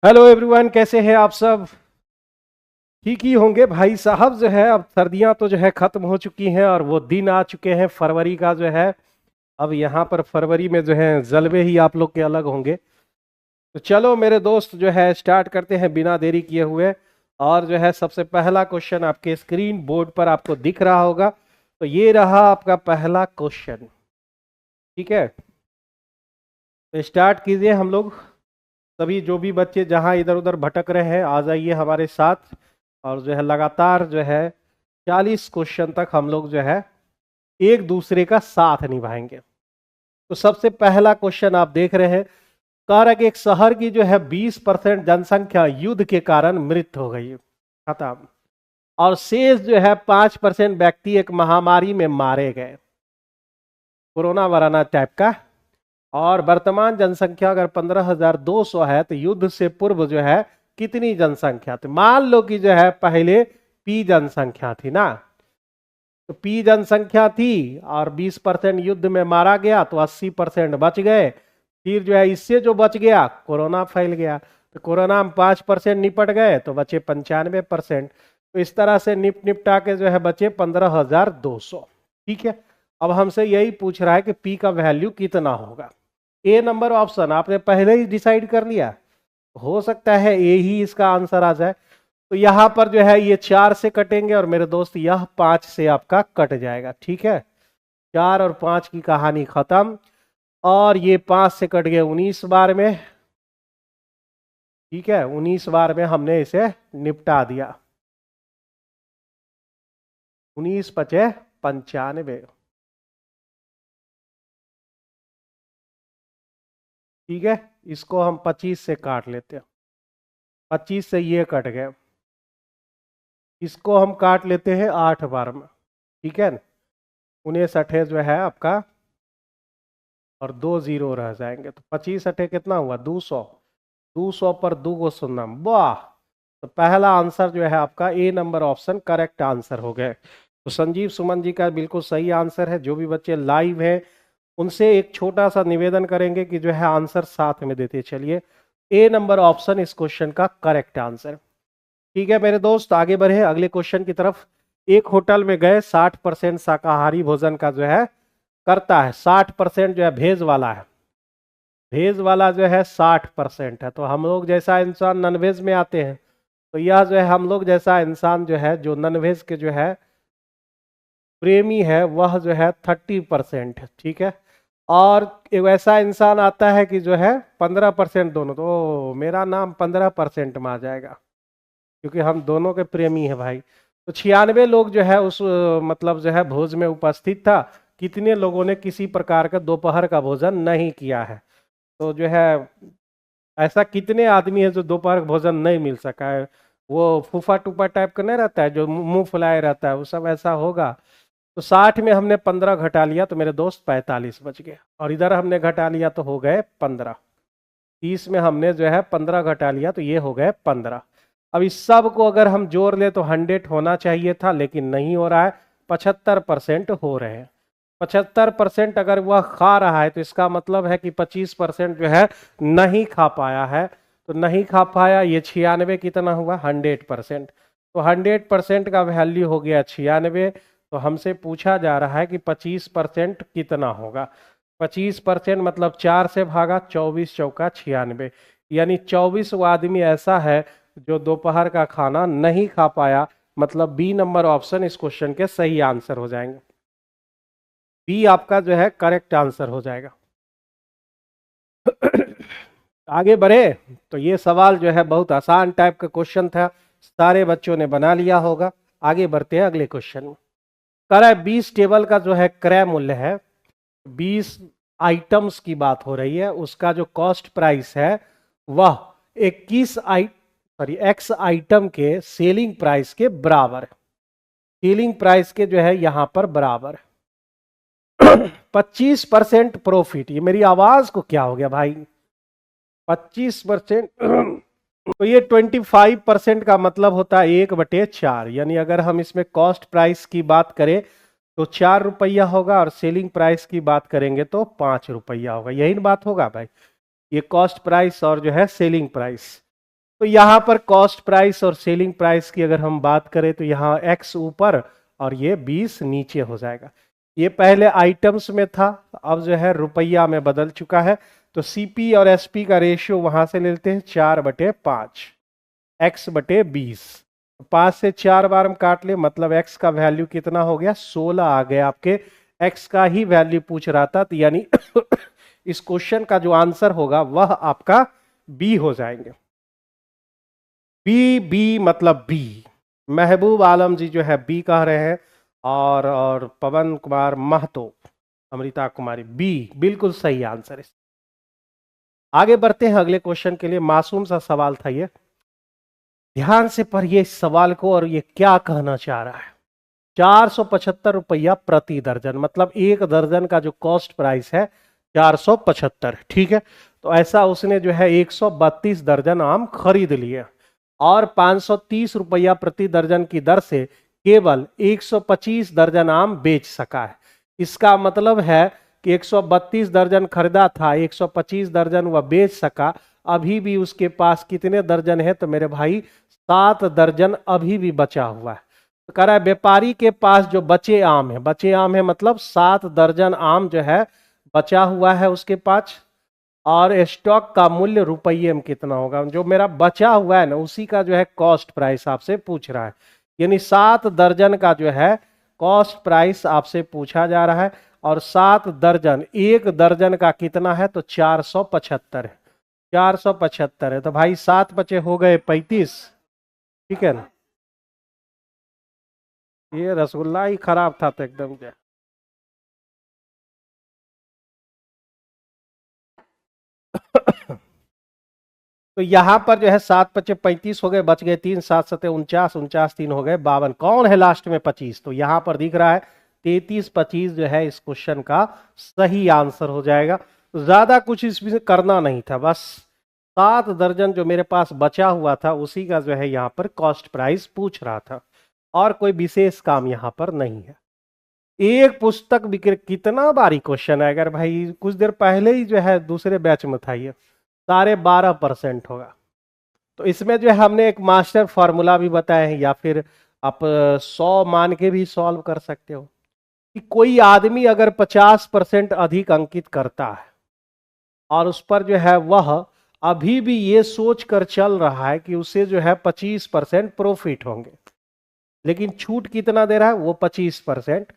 Hello everyone, कैसे हैं आप सब? ठीक ही होंगे भाई साहब। जो है अब सर्दियां तो जो है खत्म हो चुकी हैं और वो दिन आ चुके हैं फरवरी का जो है। अब यहाँ पर फरवरी में जो है जलवे ही आप लोग के अलग होंगे। तो चलो मेरे दोस्त, जो है स्टार्ट करते हैं बिना देरी किए हुए। और जो है सबसे पहला क्वेश्चन आपके स्क्रीन बोर्ड पर आपको दिख रहा होगा। तो ये रहा आपका पहला क्वेश्चन। ठीक है, तो स्टार्ट कीजिए। हम लोग सभी जो भी बच्चे जहां इधर उधर भटक रहे हैं, आ जाइए हमारे साथ। और जो है लगातार जो है 40 क्वेश्चन तक हम लोग जो है एक दूसरे का साथ निभाएंगे। तो सबसे पहला क्वेश्चन आप देख रहे हैं। कह रहा है कि एक शहर की जो है 20% जनसंख्या युद्ध के कारण मृत हो गई, खत्म। और शेष जो है 5% व्यक्ति एक महामारी में मारे गए, कोरोना वराना टाइप का। और वर्तमान जनसंख्या अगर 15,200 है तो युद्ध से पूर्व जो है कितनी जनसंख्या थी? मान लो कि जो है पहले पी जनसंख्या थी ना, तो पी जनसंख्या थी और 20% युद्ध में मारा गया तो 80% बच गए। फिर जो है इससे जो बच गया, कोरोना फैल गया, तो कोरोना में 5% निपट गए तो बचे 95%। तो इस तरह से निपटा के जो है बचे 15,200। ठीक है, अब हमसे यही पूछ रहा है कि पी का वैल्यू कितना होगा। ए नंबर ऑप्शन आपने पहले ही डिसाइड कर लिया, हो सकता है ए ही इसका आंसर आ जाए। तो यहां पर जो है ये 4 से कटेंगे और मेरे दोस्त यह 5 से आपका कट जाएगा। ठीक है, 4 और 5 की कहानी खत्म। और ये 5 से कट गए 19 बार में। ठीक है, 19 बार में हमने इसे निपटा दिया। 19 पचे 95। ठीक है, इसको हम 25 से काट लेते हैं। 25 से ये कट गए, इसको हम काट लेते हैं 8 बार में। ठीक है, 19 अठे जो है आपका, और 2 जीरो रह जाएंगे, तो 25 अठे कितना हुआ? 200। 200 पर 2 को सुनना, वाह। तो पहला आंसर जो है आपका ए नंबर ऑप्शन करेक्ट आंसर हो गए। तो संजीव सुमन जी का बिल्कुल सही आंसर है। जो भी बच्चे लाइव हैं उनसे एक छोटा सा निवेदन करेंगे कि जो है आंसर साथ में देते चलिए। ए नंबर ऑप्शन इस क्वेश्चन का करेक्ट आंसर। ठीक है मेरे दोस्त, आगे बढ़े अगले क्वेश्चन की तरफ। एक होटल में गए, 60% शाकाहारी भोजन का जो है करता है, 60% जो है भेज वाला है। भेज वाला जो है 60% है। तो हम लोग जैसा इंसान नॉनवेज में आते हैं, तो यह जो है हम लोग जैसा इंसान जो है, जो नॉनवेज के जो है प्रेमी है, वह जो है 30% है। ठीक है, और एक वैसा इंसान आता है कि जो है 15% दोनों, तो मेरा नाम 15% में आ जाएगा, क्योंकि हम दोनों के प्रेमी हैं भाई। तो 96 लोग जो है उस मतलब जो है भोज में उपस्थित था। कितने लोगों ने किसी प्रकार का दोपहर का भोजन नहीं किया है? तो जो है ऐसा कितने आदमी है जो दोपहर का भोजन नहीं मिल सका है? वो फूफा टूफा टाइप का नहीं रहता है जो मुंह फुलाए रहता है, वो सब ऐसा होगा। तो 60 में हमने 15 घटा लिया तो मेरे दोस्त 45 बच गए, और इधर हमने घटा लिया तो हो गए 15। 30 में हमने जो है 15 घटा लिया तो ये हो गए 15। अब इस सब को अगर हम जोड़ ले तो 100 होना चाहिए था, लेकिन नहीं हो रहा है। 75% हो रहे हैं। 75% अगर वह खा रहा है तो इसका मतलब है कि 25% जो है नहीं खा पाया है। तो नहीं खा पाया, ये 96 कितना हुआ? 100%। तो 100% का वैल्यू हो गया 96। तो हमसे पूछा जा रहा है कि 25% कितना होगा। 25% मतलब 4 से भागा, 24 चौका 96, यानी 24 वो आदमी ऐसा है जो दोपहर का खाना नहीं खा पाया। मतलब बी नंबर ऑप्शन इस क्वेश्चन के सही आंसर हो जाएंगे। बी आपका जो है करेक्ट आंसर हो जाएगा। आगे बढ़े। तो ये सवाल जो है बहुत आसान टाइप का क्वेश्चन था, सारे बच्चों ने बना लिया होगा। आगे बढ़ते हैं अगले क्वेश्चन में। कह रहा है 20 टेबल का जो है क्रय मूल्य है, 20 आइटम्स की बात हो रही है, उसका जो कॉस्ट प्राइस है वह 21 एक्स आइटम के सेलिंग प्राइस के बराबर है। सेलिंग प्राइस के जो है यहां पर बराबर है। 25% प्रॉफिट, ये मेरी आवाज को क्या हो गया भाई? 25%। तो ये 25% का मतलब होता है 1/4, यानी अगर हम इसमें कॉस्ट प्राइस की बात करें तो 4 रुपया होगा, और सेलिंग प्राइस की बात करेंगे तो 5 रुपया होगा। यही बात होगा भाई, ये कॉस्ट प्राइस और जो है सेलिंग प्राइस। तो यहां पर कॉस्ट प्राइस और सेलिंग प्राइस की अगर हम बात करें तो यहाँ x ऊपर और ये 20 नीचे हो जाएगा। ये पहले आइटम्स में था, अब जो है रुपया में बदल चुका है। तो सीपी और एसपी का रेशियो वहां से लेते हैं 4/5, x/20। 5 से 4 बार हम काट ले, मतलब x का वैल्यू कितना हो गया, 16 आ गया आपके। x का ही वैल्यू पूछ रहा था, तो यानी इस क्वेश्चन का जो आंसर होगा वह आपका बी हो जाएंगे। बी मतलब बी, महबूब आलम जी जो है बी कह रहे हैं, और पवन कुमार महतो, अमृता कुमारी, बी बिल्कुल सही आंसर है। आगे बढ़ते हैं अगले क्वेश्चन के लिए। मासूम सा सवाल था ये, ध्यान से पढ़िए इस सवाल को और ये क्या कहना चाह रहा है। 475 रुपया प्रति दर्जन, मतलब एक दर्जन का जो कॉस्ट प्राइस है 475, ठीक है। तो ऐसा उसने जो है 132 दर्जन आम खरीद लिए और 530 रुपया प्रति दर्जन की दर से केवल 125 दर्जन आम बेच सका है। इसका मतलब है कि 132 दर्जन खरीदा था, 125 दर्जन वह बेच सका। अभी भी उसके पास कितने दर्जन है, तो मेरे भाई 7 दर्जन अभी भी बचा हुआ है। तो कह रहा है व्यापारी के पास जो बचे आम है, बचे आम है मतलब 7 दर्जन आम जो है बचा हुआ है उसके पास, और स्टॉक का मूल्य रुपये में कितना होगा। जो मेरा बचा हुआ है ना उसी का जो है कॉस्ट प्राइस आपसे पूछ रहा है, यानी 7 दर्जन का जो है कॉस्ट प्राइस आपसे पूछा जा रहा है। और 7 दर्जन, एक दर्जन का कितना है, तो 475 है, 475 है। तो भाई 7 बचे हो गए 35, ठीक है ना। ये रसगुल्ला ही खराब था तो एकदम जो तो यहां पर जो है 7 बचे 35 हो गए, बच गए 3, 7 सते 49, 49 3 हो गए 52। कौन है लास्ट में 25, तो यहां पर दिख रहा है 33 25 जो है इस क्वेश्चन का सही आंसर हो जाएगा। तो ज्यादा कुछ इसमें करना नहीं था, बस 7 दर्जन जो मेरे पास बचा हुआ था उसी का जो है यहाँ पर कॉस्ट प्राइस पूछ रहा था, और कोई विशेष काम यहाँ पर नहीं है। एक पुस्तक बिक्री, कितना बारी क्वेश्चन है, अगर भाई कुछ देर पहले ही जो है दूसरे बैच में था ये, 12.5% होगा। तो इसमें जो है हमने एक मास्टर फॉर्मूला भी बताया है, या फिर आप 100 मान के भी सॉल्व कर सकते हो कि कोई आदमी अगर 50% अधिक अंकित करता है और उस पर जो है वह अभी भी ये सोच कर चल रहा है कि उसे जो है 25% प्रॉफिट होंगे, लेकिन छूट कितना दे रहा है, वो 25%।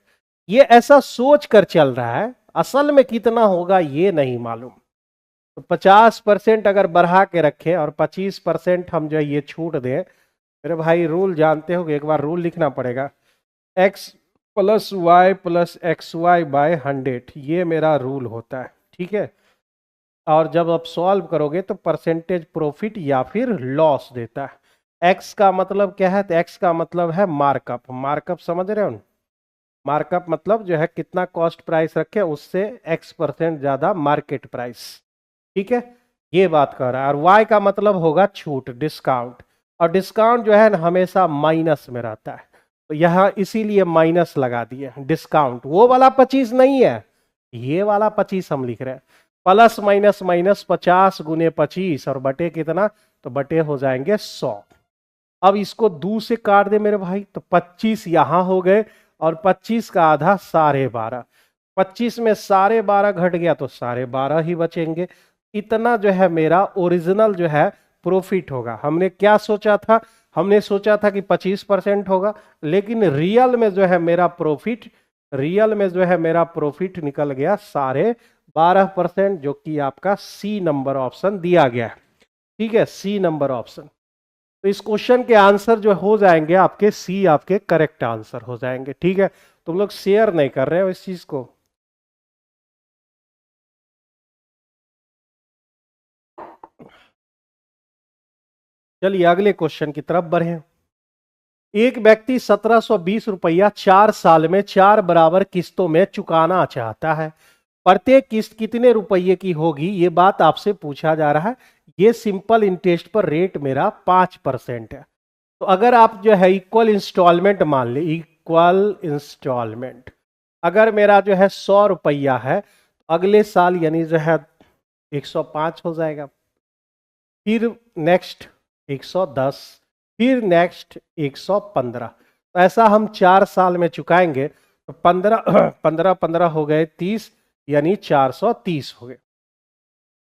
ये ऐसा सोच कर चल रहा है, असल में कितना होगा ये नहीं मालूम। तो 50% अगर बढ़ा के रखे और 25% हम जो है ये छूट दें, मेरे भाई रूल जानते हो कि एक बार रूल लिखना पड़ेगा, x + y + xy/100, ये मेरा रूल होता है, ठीक है। और जब आप सॉल्व करोगे तो परसेंटेज प्रॉफिट या फिर लॉस देता है। x का मतलब क्या है, तो x का मतलब है मार्कअप। मार्कअप समझ रहे हो, मार्कअप मतलब जो है कितना कॉस्ट प्राइस रखे उससे x% ज्यादा मार्केट प्राइस, ठीक है, ये बात कर रहा है। और y का मतलब होगा छूट, डिस्काउंट, और डिस्काउंट जो है ना हमेशा माइनस में रहता है, तो यहां इसीलिए माइनस लगा दिए। डिस्काउंट वो वाला 25 नहीं है, ये वाला 25 हम लिख रहे हैं। प्लस माइनस माइनस 50 × 25 और बटे कितना, तो बटे हो जाएंगे 100। अब इसको 2 से काट दे मेरे भाई, तो 25 यहां हो गए और 25 का आधा 12.5, 25 में 12.5 घट गया तो 12.5 ही बचेंगे। इतना जो है मेरा ओरिजिनल जो है प्रॉफिट होगा। हमने क्या सोचा था, हमने सोचा था कि 25% होगा, लेकिन रियल में जो है मेरा प्रॉफिट, रियल में जो है मेरा प्रॉफिट निकल गया 12.5%, जो कि आपका सी नंबर ऑप्शन दिया गया है, ठीक है, सी नंबर ऑप्शन। तो इस क्वेश्चन के आंसर जो हो जाएंगे आपके सी, आपके करेक्ट आंसर हो जाएंगे, ठीक है। तुम लोग शेयर नहीं कर रहे हो इस चीज को। चलिए अगले क्वेश्चन की तरफ बढ़े। एक व्यक्ति 1720 रुपया 4 साल में 4 बराबर किस्तों में चुकाना चाहता है। प्रत्येक किस्त कितने रुपये की होगी, ये बात आपसे पूछा जा रहा है। ये सिंपल इंटरेस्ट पर रेट मेरा 5% है। तो अगर आप जो है इक्वल इंस्टॉलमेंट मान ले, इक्वल इंस्टॉलमेंट, अगर मेरा जो है 100 रुपया है, अगले साल यानी जो है 105 हो जाएगा। फिर नेक्स्ट 110, फिर नेक्स्ट 115। तो ऐसा हम 4 साल में चुकाएंगे तो 15 15 15 हो गए 30, यानी 430 हो गए।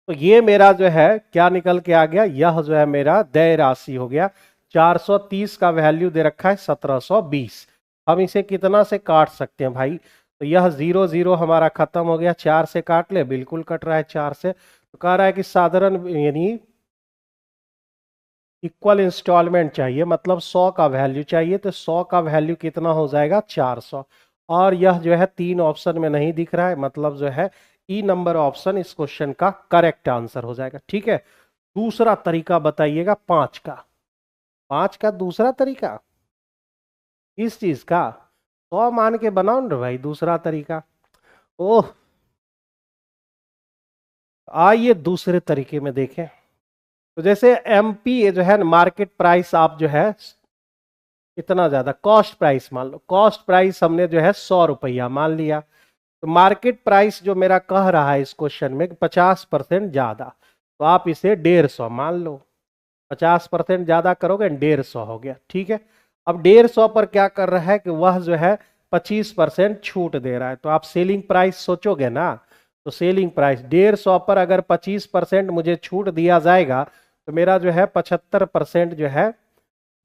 तो ये मेरा जो है क्या निकल के आ गया, यह जो है मेरा देय राशि हो गया। 430 का वैल्यू दे रखा है 1720। हम इसे कितना से काट सकते हैं भाई, तो यह 0 0 हमारा खत्म हो गया। 4 से काट ले, बिल्कुल कट रहा है 4 से। तो कह रहा है कि साधारण यानी इक्वल इंस्टॉलमेंट चाहिए, मतलब 100 का वैल्यू चाहिए। तो 100 का वैल्यू कितना हो जाएगा, 400। और यह जो है 3 ऑप्शन में नहीं दिख रहा है, मतलब जो है ई नंबर ऑप्शन इस क्वेश्चन का करेक्ट आंसर हो जाएगा। ठीक है, दूसरा तरीका बताइएगा 5 का। 5 का दूसरा तरीका किस चीज का, 100 मान के बनाओ ना भाई दूसरा तरीका। ओह, आइए दूसरे तरीके में देखें। तो जैसे एमपी जो है ना, मार्केट प्राइस आप जो है इतना ज्यादा, कॉस्ट प्राइस मान लो, कॉस्ट प्राइस हमने जो है 100 रुपया मान लिया। तो मार्केट प्राइस जो मेरा कह रहा है इस क्वेश्चन में 50% ज्यादा, तो आप इसे 150 मान लो। 50% ज्यादा करोगे 150 हो गया। ठीक है, अब 150 पर क्या कर रहा है कि वह जो है 25% छूट दे रहा है। तो आप सेलिंग प्राइस सोचोगे ना, तो सेलिंग प्राइस 150 पर अगर 25% मुझे छूट दिया जाएगा तो मेरा जो है 75% जो है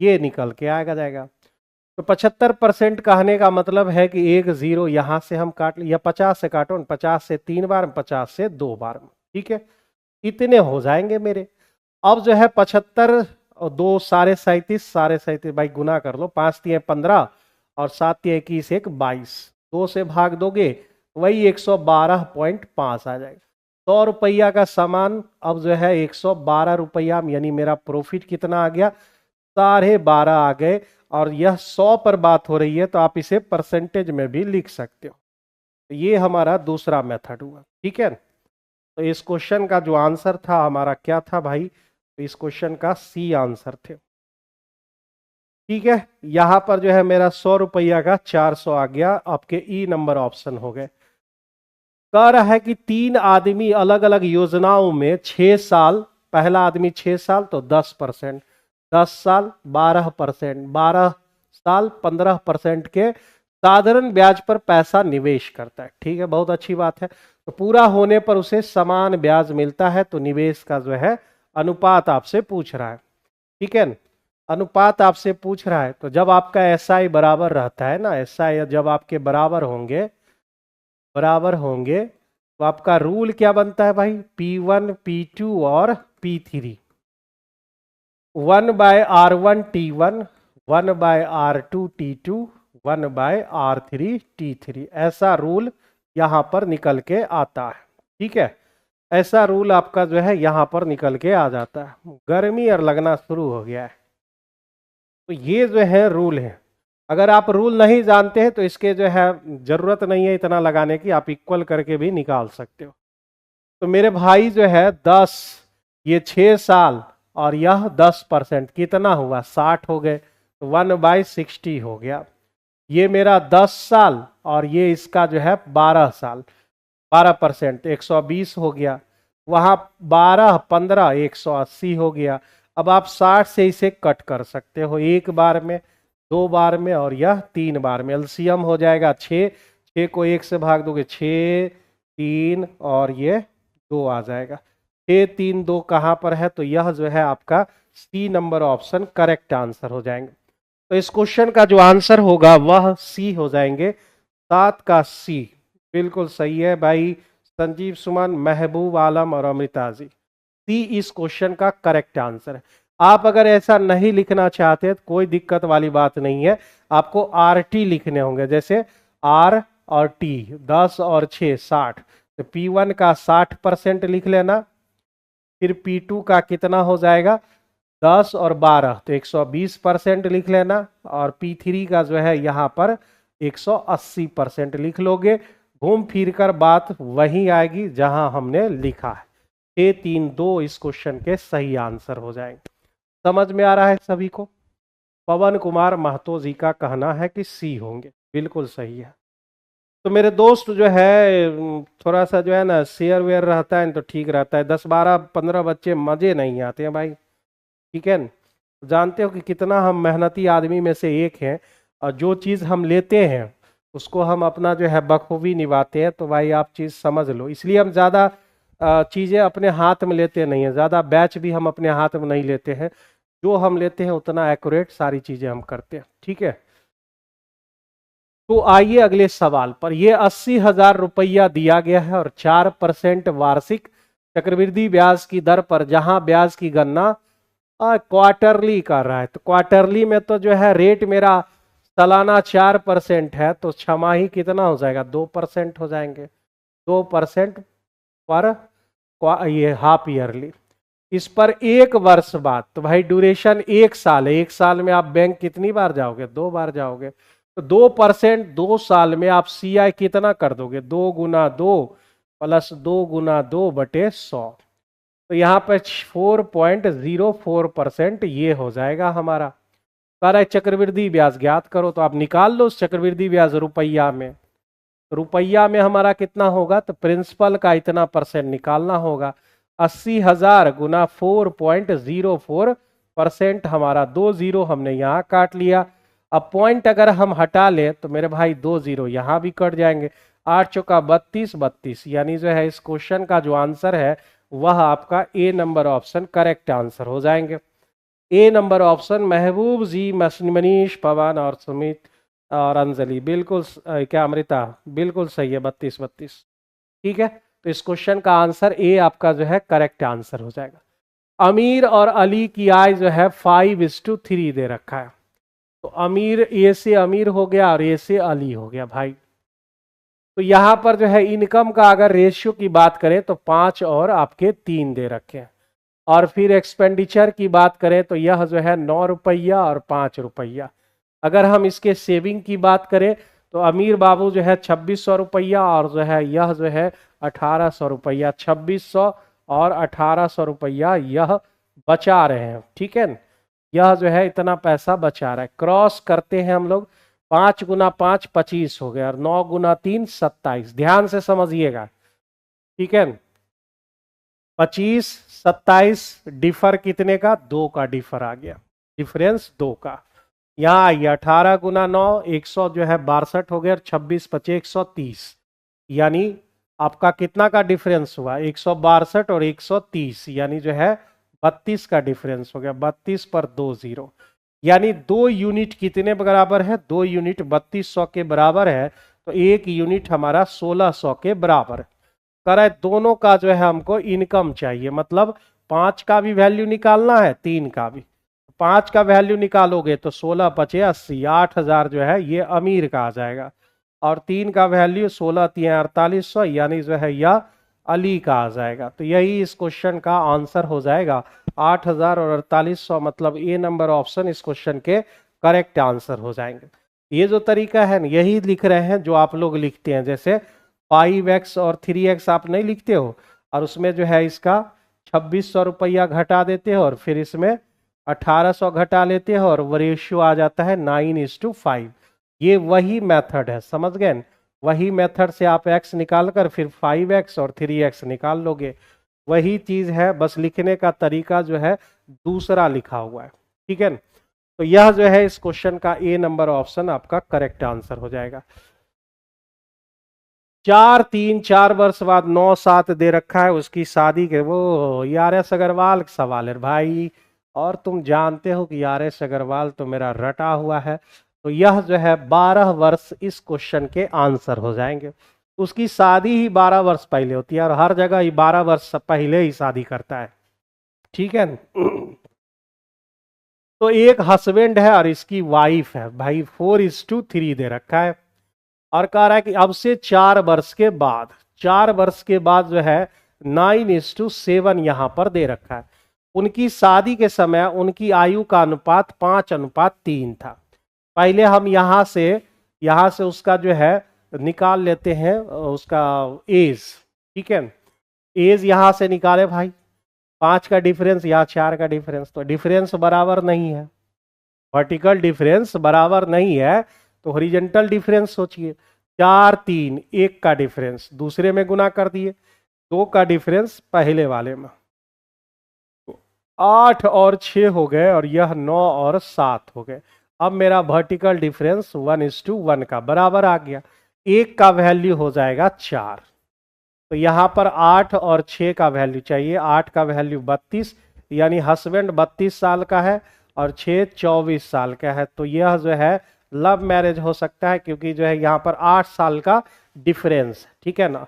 ये निकल के आएगा जाएगा। तो 75% कहने का मतलब है कि एक जीरो यहां से हम काट लिया, 50 से काटो ना, 50 से 3 बार, 50 से 2 बार। ठीक है, इतने हो जाएंगे मेरे। अब जो है 75 और 2 साढ़े 37, साढ़े 37 भाई गुना कर लो, 5 तिये 15 और 7 तिये 21, 1 22, 2 से भाग दोगे वही 112.5 आ जाएगा। 100 रुपया का सामान अब जो है 112 रुपया, यानी मेरा प्रॉफिट कितना आ गया, 12.5 आ गए। और यह 100 पर बात हो रही है तो आप इसे परसेंटेज में भी लिख सकते हो। तो ये हमारा दूसरा मेथड हुआ। ठीक है, तो इस क्वेश्चन का जो आंसर था हमारा क्या था भाई, तो इस क्वेश्चन का सी आंसर थे। ठीक है, यहां पर जो है मेरा 100 रुपया का 400 आ गया, आपके ई नंबर ऑप्शन हो गए। कह रहा है कि 3 आदमी अलग अलग योजनाओं में 6 साल, पहला आदमी 6 साल तो 10%, 10 साल 12%, 12 साल 15% के साधारण ब्याज पर पैसा निवेश करता है। ठीक है, बहुत अच्छी बात है। तो पूरा होने पर उसे समान ब्याज मिलता है। तो निवेश का जो है अनुपात आपसे पूछ रहा है। ठीक है, अनुपात आपसे पूछ रहा है। तो जब आपका एसआई बराबर रहता है ना, एसआई जब आपके बराबर होंगे तो आपका रूल क्या बनता है भाई, P1 P2 और P3, 1/R1 T1, 1/R2 T2, 1/R3 T3, ऐसा रूल यहां पर निकल के आता है। ठीक है, ऐसा रूल आपका जो है यहां पर निकल के आ जाता है। गर्मी और लगना शुरू हो गया है, तो ये जो है रूल है। अगर आप रूल नहीं जानते हैं तो इसके जो है जरूरत नहीं है इतना लगाने की, आप इक्वल करके भी निकाल सकते हो। तो मेरे भाई जो है 10, ये 6 साल और यह 10%, कितना हुआ 60 हो गए, तो 1/60 हो गया। ये मेरा 10 साल और ये इसका जो है 12 साल, 12% 120 हो गया। वहां 12 15 180 हो गया। अब आप 60 से इसे कट कर सकते हो, एक बार में, 2 बार में और यह 3 बार में। एलसीएम हो जाएगा 6, 6 को 1 से भाग दोगे 6, 3 और ये 2 आ जाएगा। 6 3 2 कहां पर है, तो यह जो है आपका C number option correct answer हो जाएंगे। तो इस क्वेश्चन का जो आंसर होगा वह सी हो जाएंगे, 7 का सी। बिल्कुल सही है भाई, संजीव सुमन, महबूब आलम और अमृता जी, सी इस क्वेश्चन का करेक्ट आंसर है। आप अगर ऐसा नहीं लिखना चाहते तो कोई दिक्कत वाली बात नहीं है, आपको आर टी लिखने होंगे। जैसे आर और टी, 10 और 6 60, तो P1 का 60% लिख लेना, फिर P2 का कितना हो जाएगा 10 और 12, तो 120% लिख लेना, और P3 का जो है यहाँ पर 180% लिख लोगे। घूम फिर कर बात वही आएगी जहां हमने लिखा है। 6 3 2 इस क्वेश्चन के सही आंसर हो जाएंगे। समझ में आ रहा है सभी को। पवन कुमार महतो जी का कहना है कि सी होंगे, बिल्कुल सही है। तो मेरे दोस्त जो है थोड़ा सा जो है ना शेयर वेयर रहता है तो ठीक रहता है, 10 12 15 बच्चे मजे नहीं आते हैं भाई। ठीक है न? जानते हो कि कितना हम मेहनती आदमी में से एक हैं, और जो चीज़ हम लेते हैं उसको हम अपना जो है बखूबी निभाते हैं। तो भाई आप चीज़ समझ लो, इसलिए हम ज़्यादा चीज़ें अपने हाथ में लेते नहीं हैं, ज़्यादा बैच भी हम अपने हाथ में नहीं लेते हैं। जो हम लेते हैं उतना एक्यूरेट सारी चीज़ें हम करते हैं। ठीक है, तो आइए अगले सवाल पर। ये 80,000 रुपया दिया गया है और 4% वार्षिक चक्रवृद्धि ब्याज की दर पर, जहां ब्याज की गणना क्वार्टरली कर रहा है। तो क्वार्टरली में तो जो है रेट मेरा सालाना 4% है, तो छमाही कितना हो जाएगा, 2% हो जाएंगे। 2% पर ये हाफ ईयरली। इस पर एक वर्ष बाद, तो भाई ड्यूरेशन 1 साल है, 1 साल में आप बैंक कितनी बार जाओगे, 2 बार जाओगे। तो 2% 2 साल में आप CI कितना कर दोगे, 2 × 2 प्लस 2 × 2/100। तो यहाँ पे 4.04% ये हो जाएगा हमारा। कह रहा है चक्रवृद्धि ब्याज ज्ञात करो, तो आप निकाल लो चक्रवृद्धि ब्याज रुपया में। रुपया में हमारा कितना होगा, तो प्रिंसिपल का इतना % निकालना होगा। 80,000 × 4.04% हमारा 2 जीरो हमने यहाँ काट लिया। अब पॉइंट अगर हम हटा लें तो मेरे भाई 2 जीरो यहाँ भी कट जाएंगे। 8 चौका 32, 32, यानी जो है इस क्वेश्चन का जो आंसर है वह आपका ए नंबर ऑप्शन करेक्ट आंसर हो जाएंगे। ए नंबर ऑप्शन महबूब जी, मनीष, पवन और सुमित और अंजलि, बिल्कुल क्या अमृता, बिल्कुल सही है, 32, 32। ठीक है, तो इस क्वेश्चन का आंसर ए आपका जो है करेक्ट आंसर हो जाएगा। अमीर और अली की आय जो है 5:3 दे रखा है। तो अमीर, ए से अमीर हो गया और ए से अली हो गया भाई। तो यहां पर जो है इनकम का अगर रेशियो की बात करें तो 5 और आपके 3 दे रखे हैं। और फिर एक्सपेंडिचर की बात करें तो यह जो है 9 रुपया और 5 रुपया। अगर हम इसके सेविंग की बात करें तो अमीर बाबू जो है 2600 रुपया और जो है यह जो है 1800 रुपया, 2600 और 1800 रुपया यह बचा रहे हैं। ठीक है न, यह जो है इतना पैसा बचा रहा है। क्रॉस करते हैं हम लोग, 5 × 5 25 हो गया और 9 × 3 27। ध्यान से समझिएगा, ठीक है न? 25, 27 डिफर कितने का, 2 का डिफर आ गया, डिफरेंस 2 का। यहाँ आइए 18 × 9 100 जो है 62 हो गया, 26 25 130, यानी आपका कितना का डिफरेंस हुआ, 162 और 130, यानी जो है 32 का डिफरेंस हो गया। 32 पर 2 जीरो, यानी 2 यूनिट कितने बराबर है, 2 यूनिट 3200 के बराबर है। तो 1 यूनिट हमारा 1600 के बराबर है। कह रहा है दोनों का जो है हमको इनकम चाहिए, मतलब 5 का भी वैल्यू निकालना है, 3 का भी। 5 का वैल्यू निकालोगे तो 16 पचे 80, 8000 जो है ये अमीर का आ जाएगा। और 3 का वैल्यू 16 3 4800, यानी जो है यह अली का आ जाएगा। तो यही इस क्वेश्चन का आंसर हो जाएगा, 8000 और 4800, मतलब ए नंबर ऑप्शन इस क्वेश्चन के करेक्ट आंसर हो जाएंगे। ये जो तरीका है ना, यही लिख रहे हैं जो आप लोग लिखते हैं, जैसे 5x और 3x आप नहीं लिखते हो, और उसमें जो है इसका 2600 रुपया घटा देते हो और फिर इसमें 1800 घटा लेते हो और वो रेशियो आ जाता है 9:5। ये वही मेथड है, समझ गए न? वही मेथड से आप x निकाल कर फिर 5x और 3x निकाल लोगे। वही चीज है, बस लिखने का तरीका जो है दूसरा लिखा हुआ है। ठीक है न? तो यह जो है इस क्वेश्चन का ए नंबर ऑप्शन आपका करेक्ट आंसर हो जाएगा। 4 3 4 वर्ष बाद 9 7 दे रखा है, उसकी शादी के, वो RS अग्रवाल का सवाल है भाई। और तुम जानते हो कि RS अग्रवाल तो मेरा रटा हुआ है। तो यह जो है 12 वर्ष इस क्वेश्चन के आंसर हो जाएंगे। उसकी शादी ही 12 वर्ष पहले होती है और हर जगह ही 12 वर्ष पहले ही शादी करता है। ठीक है न? तो एक हस्बैंड है और इसकी वाइफ है भाई, 4:3 दे रखा है। और कह रहा है कि अब से 4 वर्ष के बाद, 4 वर्ष के बाद जो है 9:7 यहां पर दे रखा है। उनकी शादी के समय उनकी आयु का अनुपात 5:3 था। पहले हम यहां से उसका जो है निकाल लेते हैं उसका एज। ठीक है, एज यहां से निकाले भाई, 5 का डिफरेंस यहाँ 4 का डिफरेंस, तो डिफरेंस बराबर नहीं है, वर्टिकल डिफरेंस बराबर नहीं है। तो हॉरिजॉन्टल डिफरेंस सोचिए, 4 3 1 का डिफरेंस दूसरे में गुना कर दिए, 2 का डिफरेंस पहले वाले में। 8 और 6 हो गए और यह 9 और 7 हो गए। अब मेरा वर्टिकल डिफरेंस 1:1 का बराबर आ गया। एक का वैल्यू हो जाएगा 4। तो यहाँ पर 8 और 6 का वैल्यू चाहिए। 8 का वैल्यू 32, यानी हस्बैंड 32 साल का है और 6 24 साल का है। तो यह जो है लव मैरिज हो सकता है, क्योंकि जो है यहाँ पर 8 साल का डिफरेंस, ठीक है ना।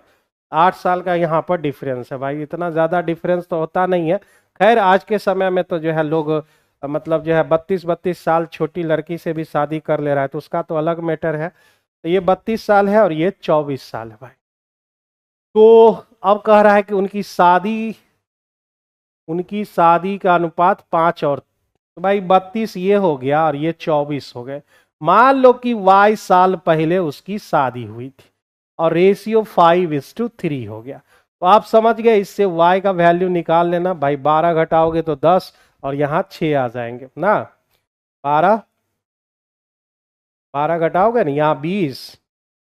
8 साल का यहाँ पर डिफरेंस है भाई, इतना ज़्यादा डिफरेंस तो होता नहीं है। खैर आज के समय में तो जो है लोग मतलब जो है 32 साल छोटी लड़की से भी शादी कर ले रहा है, तो उसका तो अलग मैटर है। तो ये 32 साल है और ये 24 साल है भाई। तो अब कह रहा है कि उनकी शादी का अनुपात 5 और, तो भाई 32 ये हो गया और ये 24 हो गए। मान लो कि y साल पहले उसकी शादी हुई थी और रेशियो 5:3 हो गया। तो आप समझ गए, इससे y का वैल्यू निकाल लेना भाई। 12 घटाओगे तो 10 और यहाँ 6 आ जाएंगे ना। 12 12 घटाओगे ना, यहाँ 20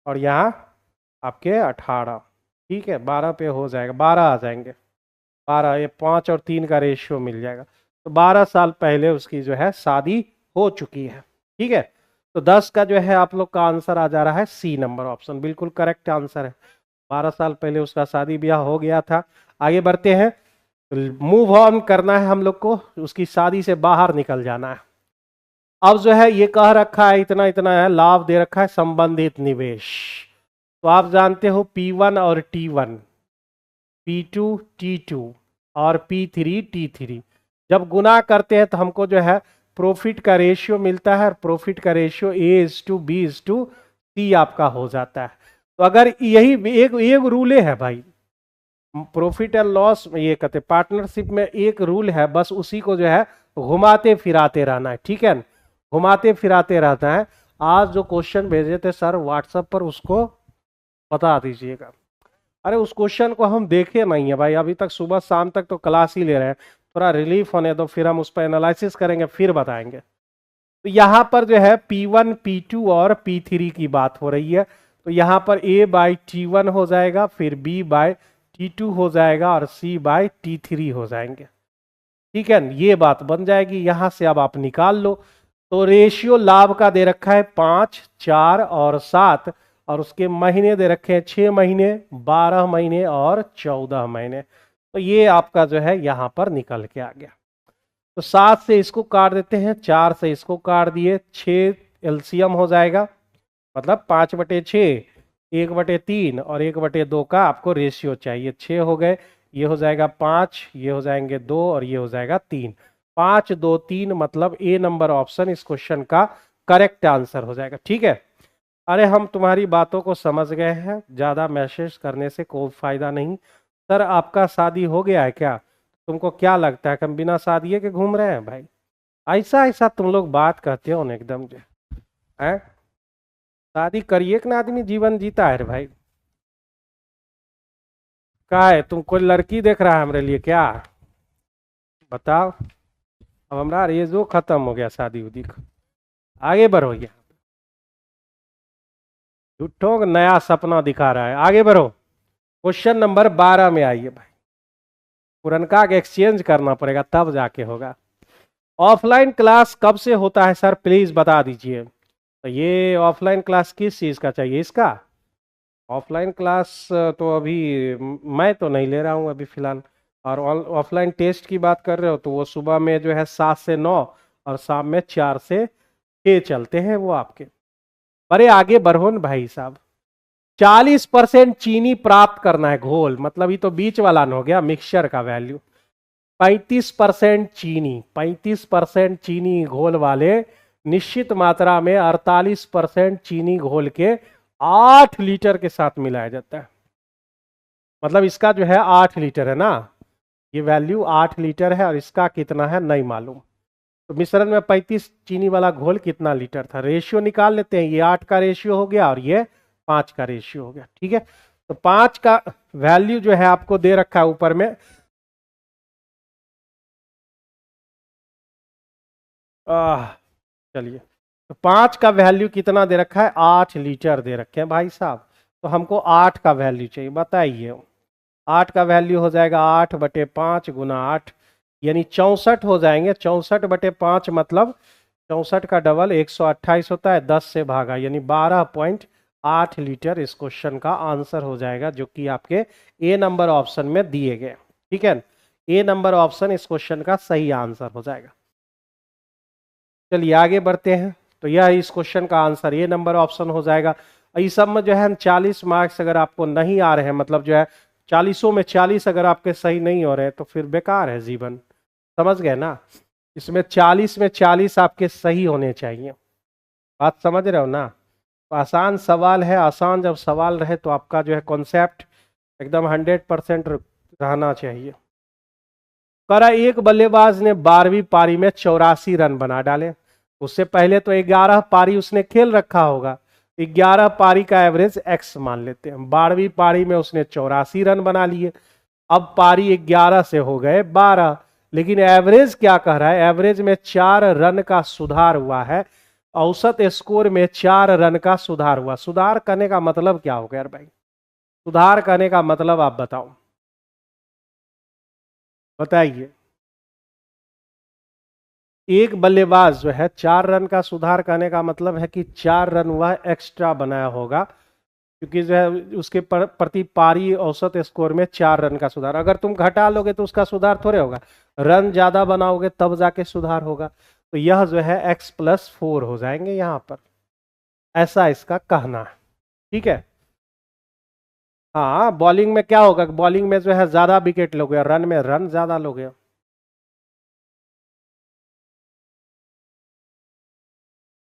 और यहाँ आपके 18, ठीक है। 12 पे हो जाएगा, 12 आ जाएंगे। 12, ये 5 और 3 का रेशियो मिल जाएगा। तो 12 साल पहले उसकी जो है शादी हो चुकी है, ठीक है। तो 10 का जो है आप लोग का आंसर आ जा रहा है सी नंबर ऑप्शन, बिल्कुल करेक्ट आंसर है। 12 साल पहले उसका शादी ब्याह हो गया था। आगे बढ़ते हैं, मूव ऑन करना है हम लोग को, उसकी शादी से बाहर निकल जाना है। अब जो है ये कह रखा है इतना इतना है, लाभ दे रखा है संबंधित निवेश। तो आप जानते हो P1 और T1, P2 T2 और P3 T3, जब गुना करते हैं तो हमको जो है प्रॉफिट का रेशियो मिलता है, और प्रॉफिट का रेशियो A:B:C आपका हो जाता है। तो अगर यही एक एक रूल है भाई, प्रॉफिट एंड लॉस ये कहते पार्टनरशिप में एक रूल है, बस उसी को जो है घुमाते फिराते रहना है, ठीक है ना। घुमाते फिराते रहता है। आज जो क्वेश्चन भेजे थे सर व्हाट्सएप पर, उसको बता दीजिएगा। अरे उस क्वेश्चन को हम देखे नहीं है भाई अभी तक, सुबह शाम तक तो क्लास ही ले रहे हैं। थोड़ा रिलीफ होने दो, फिर हम उस पर एनालिसिस करेंगे, फिर बताएंगे। तो यहाँ पर जो है P1 P2 और P3 की बात हो रही है। तो यहाँ पर A/T1 हो जाएगा, फिर B/T2 हो जाएगा और C/T3 हो जाएंगे, ठीक है। ये बात बन जाएगी, यहां से अब आप निकाल लो। तो रेशियो लाभ का दे रखा है 5, 4 और 7, और उसके महीने दे रखे हैं 6 महीने, 12 महीने और 14 महीने। तो ये आपका जो है यहां पर निकल के आ गया। तो 7 से इसको काट देते हैं, 4 से इसको काट दिए, 6 एलसीएम हो जाएगा, मतलब 5/6, 1/3 और 1/2 का आपको रेशियो चाहिए। 6 हो गए, ये हो जाएगा 5, ये हो जाएंगे 2 और ये हो जाएगा 3। 5, 2, 3 मतलब ए नंबर ऑप्शन इस क्वेश्चन का करेक्ट आंसर हो जाएगा, ठीक है। अरे हम तुम्हारी बातों को समझ गए हैं, ज़्यादा मैसेज करने से कोई फायदा नहीं। सर आपका शादी हो गया है क्या? तुमको क्या लगता है कि हम बिना शादी के घूम रहे हैं भाई? ऐसा ऐसा तुम लोग बात करते हो ना एकदम जो है। शादी करिए कि ना आदमी जीवन जीता है रे भाई। क्या है, तुम कोई लड़की देख रहा है हमारे लिए क्या? बताओ। अब हमारा एजो खत्म हो गया शादी उदी का, आगे बढ़ो। यहाँ झूठों का नया सपना दिखा रहा है, आगे बढ़ो। क्वेश्चन नंबर 12 में आइए भाई। पुरनका के एक्सचेंज करना पड़ेगा तब जाके होगा। ऑफलाइन क्लास कब से होता है सर, प्लीज बता दीजिए। तो ये ऑफलाइन क्लास किस चीज का चाहिए इसका? ऑफलाइन क्लास तो अभी मैं तो नहीं ले रहा हूँ अभी फिलहाल। और ऑफलाइन टेस्ट की बात कर रहे हो तो वो सुबह में जो है 7 से 9 और शाम में 4 से 6 चलते हैं वो आपके। अरे आगे बढ़ो न भाई साहब। 40% चीनी प्राप्त करना है घोल, मतलब ये तो बीच वाला न हो गया मिक्सचर का वैल्यू। 35% चीनी, 35% चीनी घोल वाले निश्चित मात्रा में 48% चीनी घोल के 8 लीटर के साथ मिलाया जाता है। मतलब इसका जो है 8 लीटर है ना, ये वैल्यू 8 लीटर है और इसका कितना है नहीं मालूम। तो मिश्रण में 35 चीनी वाला घोल कितना लीटर था, रेशियो निकाल लेते हैं। ये 8 का रेशियो हो गया और ये 5 का रेशियो हो गया, ठीक है। तो 5 का वैल्यू जो है आपको दे रखा है ऊपर में। चलिए, तो 5 का वैल्यू कितना दे रखा है, 8 लीटर दे रखे हैं भाई साहब। तो हमको 8 का वैल्यू चाहिए, बताइए। 8 का वैल्यू हो जाएगा 8/5 गुना 8, यानी 64 हो जाएंगे। 64/5 मतलब 64 का डबल 128 होता है, 10 से भागा, यानी 12.8 लीटर इस क्वेश्चन का आंसर हो जाएगा, जो कि आपके ए नंबर ऑप्शन में दिए गए। ठीक है, ए नंबर ऑप्शन इस क्वेश्चन का सही आंसर हो जाएगा। चलिए आगे बढ़ते हैं। तो यह इस क्वेश्चन का आंसर ए नंबर ऑप्शन हो जाएगा। इस सब में जो है 40 मार्क्स अगर आपको नहीं आ रहे हैं, मतलब जो है 40 में 40 अगर आपके सही नहीं हो रहे हैं, तो फिर बेकार है जीवन। समझ गए ना? इसमें 40 में 40 आपके सही होने चाहिए। बात समझ रहे हो ना? तो आसान सवाल है, आसान जब सवाल रहे तो आपका जो है कॉन्सेप्ट एकदम 100% रहना चाहिए। करा एक बल्लेबाज ने 12वीं पारी में 84 रन बना डाले। उससे पहले तो 11 पारी उसने खेल रखा होगा। 11 पारी का एवरेज x मान लेते हैं। 12वीं पारी में उसने 84 रन बना लिए। अब पारी 11 से हो गए 12, लेकिन एवरेज क्या कह रहा है? एवरेज में 4 रन का सुधार हुआ है। औसत स्कोर में 4 रन का सुधार हुआ। सुधार करने का मतलब क्या हो गया भाई? सुधार करने का मतलब आप बताओ, बताइए। एक बल्लेबाज जो है 4 रन का सुधार करने का मतलब है कि 4 रन वह एक्स्ट्रा बनाया होगा, क्योंकि जो है उसके प्रति पारी औसत स्कोर में 4 रन का सुधार। अगर तुम घटा लोगे तो उसका सुधार थोड़े होगा, रन ज्यादा बनाओगे तब जाके सुधार होगा। तो यह जो है x+4 हो जाएंगे यहाँ पर, ऐसा इसका कहना है। ठीक है, हाँ बॉलिंग में क्या होगा? बॉलिंग में जो है ज्यादा विकेट लोगे, रन में रन ज्यादा लोगे।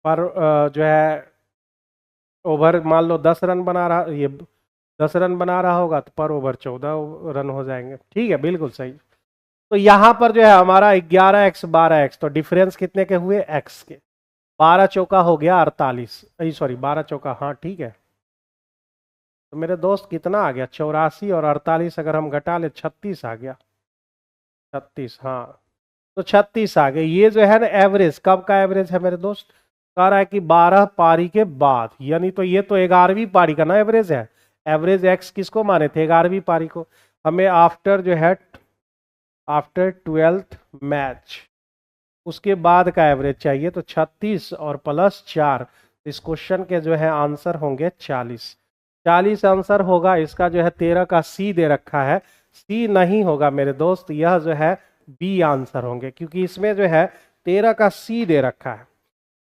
पर जो है ओवर मान लो 10 रन बना रहा, ये 10 रन बना रहा होगा तो पर ओवर 14 रन हो जाएंगे। ठीक है, बिल्कुल सही। तो यहां पर जो है हमारा 11x 12x, तो डिफरेंस कितने के हुए? x के। 12 चौका हो गया 48, सॉरी 12 चौका, हाँ ठीक है। तो मेरे दोस्त कितना आ गया? 84 और 48 अगर हम घटा ले 36 आ गया। 36, हाँ तो 36 आ गए। ये जो है ना एवरेज, कब का एवरेज है मेरे दोस्त? कह रहा है कि 12 पारी के बाद, यानी तो ये तो 11वीं पारी का ना एवरेज है। एवरेज एक्स किसको माने थे? 11वीं पारी को। हमें आफ्टर जो है आफ्टर 12th मैच, उसके बाद का एवरेज चाहिए। तो 36 और +4, इस क्वेश्चन के जो है आंसर होंगे 40। 40 आंसर होगा इसका। जो है 13 का सी दे रखा है, सी नहीं होगा मेरे दोस्त, यह जो है बी आंसर होंगे, क्योंकि इसमें जो है 13 का सी दे रखा है।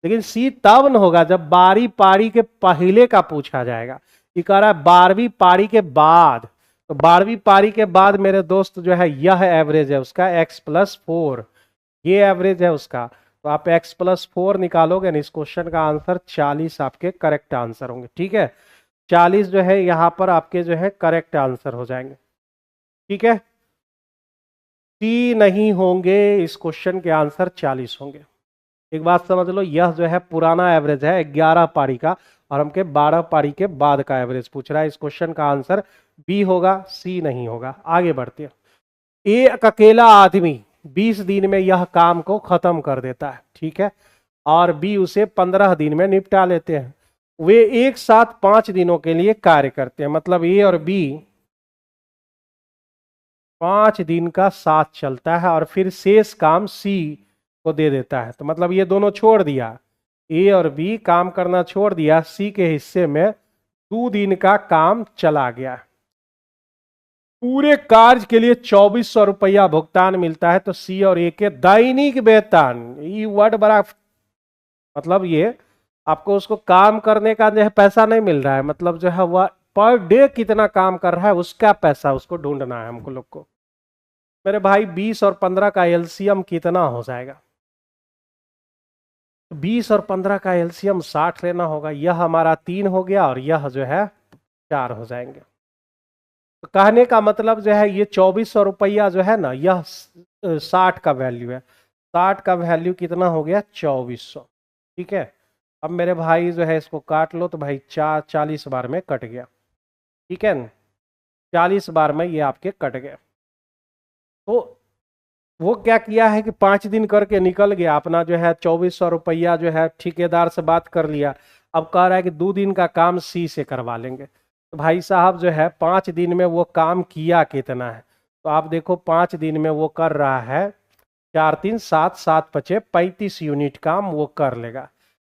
लेकिन सी तब न होगा जब 12वीं पारी के पहले का पूछा जाएगा। ये कह रहा है 12वीं पारी के बाद, तो 12वीं पारी के बाद मेरे दोस्त जो है यह एवरेज है उसका x+4, ये एवरेज है उसका। तो आप x+4 निकालोगे ना, इस क्वेश्चन का आंसर 40 आपके करेक्ट आंसर होंगे। ठीक है, 40 जो है यहां पर आपके जो है करेक्ट आंसर हो जाएंगे। ठीक है, सी नहीं होंगे, इस क्वेश्चन के आंसर 40 होंगे। एक बात समझ लो, यह जो है पुराना एवरेज है 11 पारी का, और हमके 12 पारी के बाद का एवरेज पूछ रहा है। इस क्वेश्चन का आंसर बी होगा, सी नहीं होगा। आगे बढ़ते हैं। एक अकेला आदमी 20 दिन में यह काम को खत्म कर देता है, ठीक है, और बी उसे 15 दिन में निपटा लेते हैं। वे एक साथ 5 दिनों के लिए कार्य करते हैं, मतलब ए और बी 5 दिन का साथ चलता है और फिर शेष काम सी को दे देता है। तो मतलब ये दोनों छोड़ दिया, ए और बी काम करना छोड़ दिया, सी के हिस्से में 2 दिन का काम चला गया। पूरे कार्य के लिए 2400 रुपया भुगतान मिलता है। तो सी और ए के दैनिक वेतन, ये वर्ड बड़ा, मतलब ये आपको उसको काम करने का जो है पैसा नहीं मिल रहा है, मतलब जो है वह पर डे कितना काम कर रहा है उसका पैसा उसको ढूंढना है हमको लोग को। मेरे भाई 20 और 15 का एलसीएम कितना हो जाएगा? 20 और 15 का एलसीएम 60 लेना होगा। यह हमारा 3 हो गया और यह जो है 4 हो जाएंगे। तो कहने का मतलब जो है ये 2400 रुपया जो है ना, यह 60 का वैल्यू है। 60 का वैल्यू कितना हो गया? 2400। ठीक है, अब मेरे भाई जो है इसको काट लो, तो भाई 40 बार में कट गया। ठीक है, 40 बार में ये आपके कट गए। तो वो क्या किया है कि 5 दिन करके निकल गया अपना, जो है 2400 रुपया जो है ठेकेदार से बात कर लिया। अब कह रहा है कि 2 दिन का काम सी से करवा लेंगे। तो भाई साहब जो है 5 दिन में वो काम किया कितना है? तो आप देखो 5 दिन में वो कर रहा है 4 3 7 7 5 35 यूनिट काम वो कर लेगा।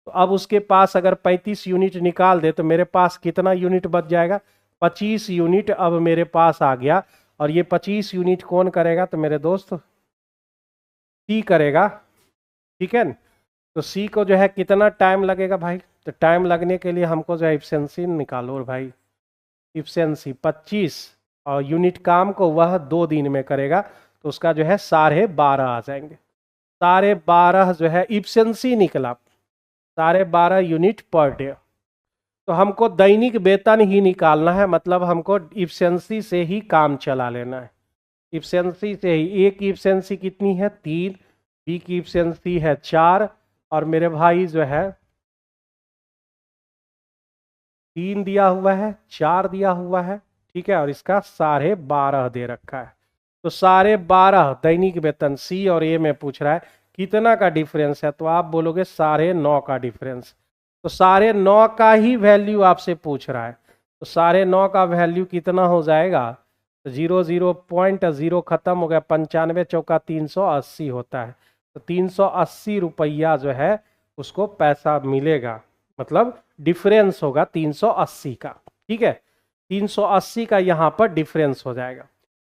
तो अब उसके पास अगर 35 यूनिट निकाल दे तो मेरे पास कितना यूनिट बच जाएगा, 25 यूनिट अब मेरे पास आ गया। और ये 25 यूनिट कौन करेगा, तो मेरे दोस्त सी करेगा, ठीक है। तो सी को जो है कितना टाइम लगेगा भाई, तो टाइम लगने के लिए हमको जो है इफिशिएंसी निकालो भाई। इफिशिएंसी 25 और यूनिट काम को वह 2 दिन में करेगा, तो उसका जो है 12.5 आ जाएंगे। 12.5 जो है इफिशिएंसी निकला, 12.5 यूनिट पर डे। तो हमको दैनिक वेतन ही निकालना है, मतलब हमको इफिशिएंसी से ही काम चला लेना है। इफिशिएंसी से ही, ए की इफिशिएंसी कितनी है 3, बी की इफिशिएंसी है 4, और मेरे भाई जो है 3 दिया हुआ है, 4 दिया हुआ है, ठीक है, और इसका 12.5 दे रखा है। तो 12.5 दैनिक वेतन सी और ए में पूछ रहा है कितना का डिफरेंस है, तो आप बोलोगे 9.5 का डिफरेंस। तो 9.5 का ही वैल्यू आपसे पूछ रहा है, तो 9.5 का वैल्यू कितना हो जाएगा, तो 0.0 खत्म हो गया, 95 चौका 380 होता है। तो 380 रुपया जो है उसको पैसा मिलेगा, मतलब डिफरेंस होगा 380 का, ठीक है। 380 का यहाँ पर डिफरेंस हो जाएगा।